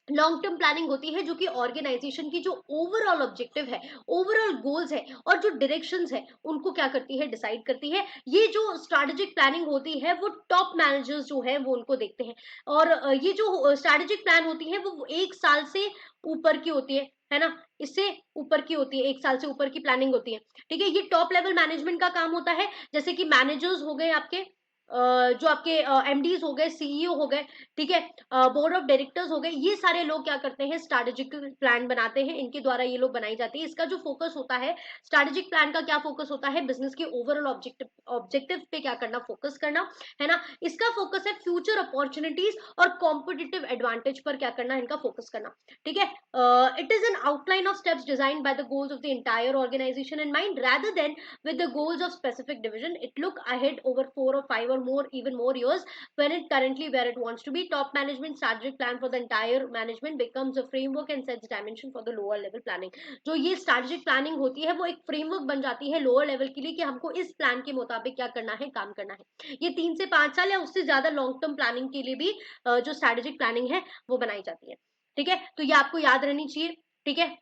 लॉन्ग टर्म प्लानिंग होती है जो कि ऑर्गेनाइजेशन की जो ओवरऑल ऑब्जेक्टिव है, ओवरऑल गोल्स है और जो डायरेक्शंस है उनको क्या करती है, डिसाइड करती है। ये जो स्ट्रैटेजिक प्लानिंग होती है वो टॉप मैनेजर्स जो है वो उनको देखते हैं। और ये जो स्ट्रैटेजिक प्लान होती है वो 1 साल से ऊपर की होती है ना, इससे ऊपर की होती है, 1 साल से ऊपर की प्लानिंग होती है। ठीक है, ये टॉप लेवल मैनेजमेंट का काम होता है, जैसे कि मैनेजर्स हो गए आपके, जो आपके एमडीज हो गए, सीईओ हो गए, ठीक है, बोर्ड ऑफ डायरेक्टर्स हो गए, ये सारे लोग क्या करते हैं, स्ट्रैटेजिक प्लान बनाते हैं, इनके द्वारा ये लोग बनाई जाती है। इसका जो फोकस होता है, स्ट्रैटेजिक प्लान का क्या फोकस होता है, बिजनेस के ओवरऑल ऑब्जेक्टिव पे क्या करना, फोकस करना, है ना। इसका फोकस है फ्यूचर अपॉर्चुनिटीज और कॉम्पिटिटिव एडवांटेज पर क्या करना, इनका फोकस करना। ठीक है, it is an outline of steps designed by the goals of the entire organization in mind rather than with the goals of specific division. It look ahead over 4 or 5 or more, even more years, when it currently where it wants to be. Top management strategic plan for the entire management becomes a framework and sets dimension for the lower level planning. जो ये strategic planning होती है वो एक framework बन जाती है lower level के लिए, कि हमको इस plan के मुताबिक क्या करना है, काम करना है। ये 3 से 5 साल या उससे ज्यादा लॉन्ग टर्म प्लानिंग के लिए भी जो स्ट्रैटेजिक प्लानिंग है वो बनाई जाती है। ठीक है, तो ये आपको याद रहनी चाहिए। ठीक है,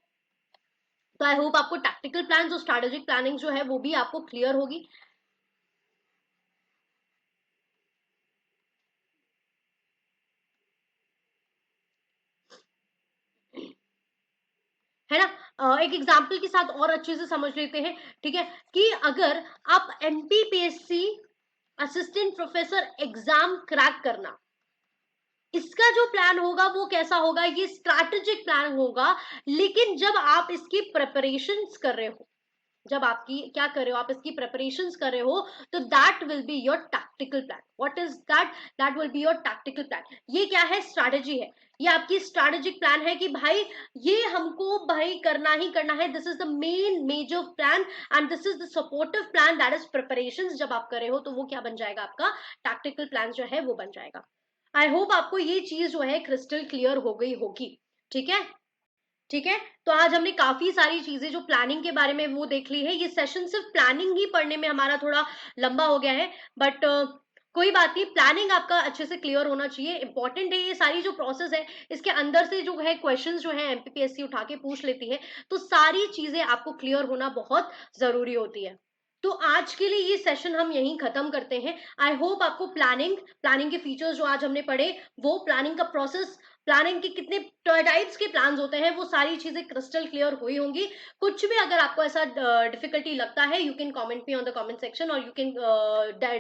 तो आई होप आपको टैक्टिकल प्लान और स्ट्रैटेजिक प्लानिंग जो है वो भी आपको क्लियर होगी। है ना, एक एग्जाम्पल के साथ और अच्छे से समझ लेते हैं। ठीक है, कि अगर आप MPPSC assistant professor exam crack करना, इसका जो प्लान होगा वो कैसा होगा, ये स्ट्रैटेजिक प्लान होगा। लेकिन जब आप इसकी प्रिपरेशंस कर रहे हो, जब आपकी क्या कर रहे हो, आप इसकी प्रिपरेशंस कर रहे हो, तो that will be your tactical plan. What is that? That will be your tactical plan. ये क्या है, स्ट्रैटेजी है, ये आपकी स्ट्रैटेजिक प्लान है कि भाई ये हमको भाई करना ही करना है, this is the main major plan and this is the supportive plan, that is preparations. जब आप कर रहे हो तो वो क्या बन जाएगा, आपका टैक्टिकल प्लान जो है वो बन जाएगा। आई होप आपको ये चीज जो है क्रिस्टल क्लियर हो गई होगी। ठीक है, ठीक है, तो आज हमने काफी सारी चीजें जो प्लानिंग के बारे में वो देख ली है। ये सेशन सिर्फ प्लानिंग ही पढ़ने में हमारा थोड़ा लंबा हो गया है, बट कोई बात नहीं, प्लानिंग आपका अच्छे से क्लियर होना चाहिए, इंपॉर्टेंट है। ये सारी जो प्रोसेस है इसके अंदर से जो है क्वेश्चंस जो है एमपीपीएससी उठा के पूछ लेती है, तो सारी चीजें आपको क्लियर होना बहुत जरूरी होती है। तो आज के लिए ये सेशन हम यहीं खत्म करते हैं। आई होप आपको प्लानिंग प्लानिंग के फीचर्स जो आज हमने पढ़े, वो प्लानिंग का प्रोसेस प्लानिंग के कितने टाइप्स के प्लान्स होते हैं, वो सारी चीजें क्रिस्टल क्लियर हुई होंगी। कुछ भी अगर आपको ऐसा डिफिकल्टी लगता है, you can comment me on the comment section, और you can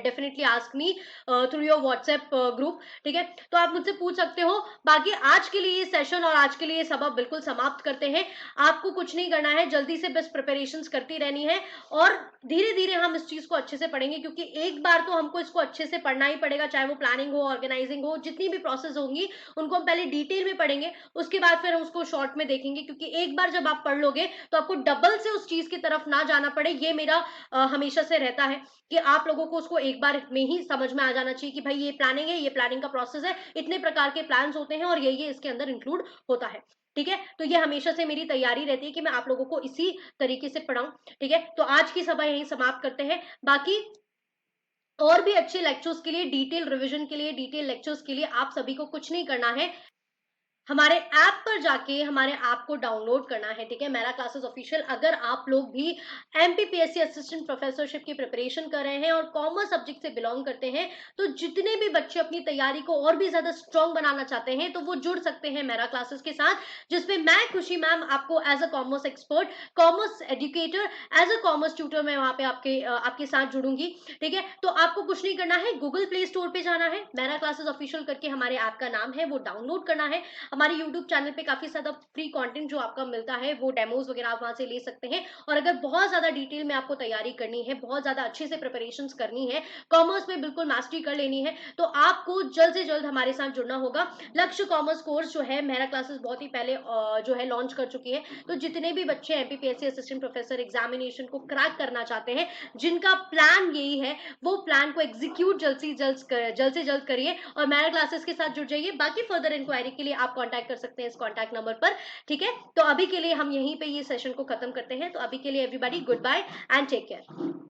definitely ask me through your WhatsApp group. ठीक है, तो आप मुझसे पूछ सकते हो। बाकी आज के लिए ये सेशन और आज के लिए सबक बिल्कुल समाप्त करते हैं। आपको कुछ नहीं करना है, जल्दी से बस प्रिपरेशन करती रहनी है, और धीरे धीरे हम इस चीज को अच्छे से पढ़ेंगे, क्योंकि एक बार तो हमको इसको अच्छे से पढ़ना ही पड़ेगा, चाहे वो प्लानिंग हो, ऑर्गेनाइजिंग हो, जितनी भी प्रोसेस होंगी उनको हम पहले डिटेल में पढ़ेंगे, उसके बाद फिर हम उसको शॉर्ट में देखेंगे। क्योंकि एक बार जब आप पढ़ लोगे तो आपको डबल से उस चीज की तरफ ना जाना पड़े, ये मेरा हमेशा से रहता है कि आप लोगों को उसको एक बार में ही समझ में आ जाना चाहिए कि भाई ये प्लानिंग है, ये प्लानिंग का प्रोसेस है, इतने प्रकार के प्लान्स होते हैं और ये इसके अंदर इंक्लूड होता है। ठीक है, तो ये हमेशा से मेरी तैयारी रहती है कि मैं आप लोगों को इसी तरीके से पढ़ाऊं। ठीक है, तो आज की सभा यहीं समाप्त करते हैं। बाकी और भी अच्छे लेक्चर्स के लिए, डिटेल रिवीजन के लिए, डिटेल लेक्चर्स के लिए आप सभी को कुछ नहीं करना है, हमारे ऐप पर जाके हमारे ऐप को डाउनलोड करना है। ठीक है, मेरा क्लासेस ऑफिशियल। अगर आप लोग भी एमपीपीएससी असिस्टेंट प्रोफेसरशिप की प्रिपरेशन कर रहे हैं और कॉमर्स सब्जेक्ट से बिलोंग करते हैं, तो जितने भी बच्चे अपनी तैयारी को और भी ज्यादा स्ट्रॉन्ग बनाना चाहते हैं, तो वो जुड़ सकते हैं मेरा क्लासेस के साथ, जिसमें मैं खुशी मैम आपको as a commerce expert, commerce educator, as a commerce tutor मैं वहां पे आपके साथ जुड़ूंगी। ठीक है, तो आपको कुछ नहीं करना है, गूगल प्ले स्टोर पे जाना है, मेरा क्लासेस ऑफिशियल करके हमारे ऐप का नाम है, वो डाउनलोड करना है। हमारे यूट्यूब चैनल पे काफी ज्यादा फ्री कंटेंट जो आपका मिलता है, वो डेमोज वगैरह आप वहां से ले सकते हैं। और अगर बहुत ज्यादा डिटेल में आपको तैयारी करनी है, बहुत ज्यादा अच्छे से प्रिपरेशन करनी है, कॉमर्स में बिल्कुल मास्टरी कर लेनी है, तो आपको जल्द से जल्द हमारे साथ जुड़ना होगा। लक्ष्य कॉमर्स कोर्स जो है, मेरा क्लासेस बहुत ही पहले जो है लॉन्च कर चुकी है। तो जितने भी बच्चे एमपीपीएससी असिस्टेंट प्रोफेसर एग्जामिनेशन को क्रैक करना चाहते हैं, जिनका प्लान यही है, वो प्लान को एग्जीक्यूट जल्द से जल्द करिए और मेरा क्लासेस के साथ जुड़ जाइए। बाकी फर्दर इंक्वायरी के लिए आप कांटेक्ट कर सकते हैं इस कांटेक्ट नंबर पर। ठीक है, तो अभी के लिए हम यहीं पे ये सेशन को खत्म करते हैं। तो अभी के लिए everybody goodbye and take care.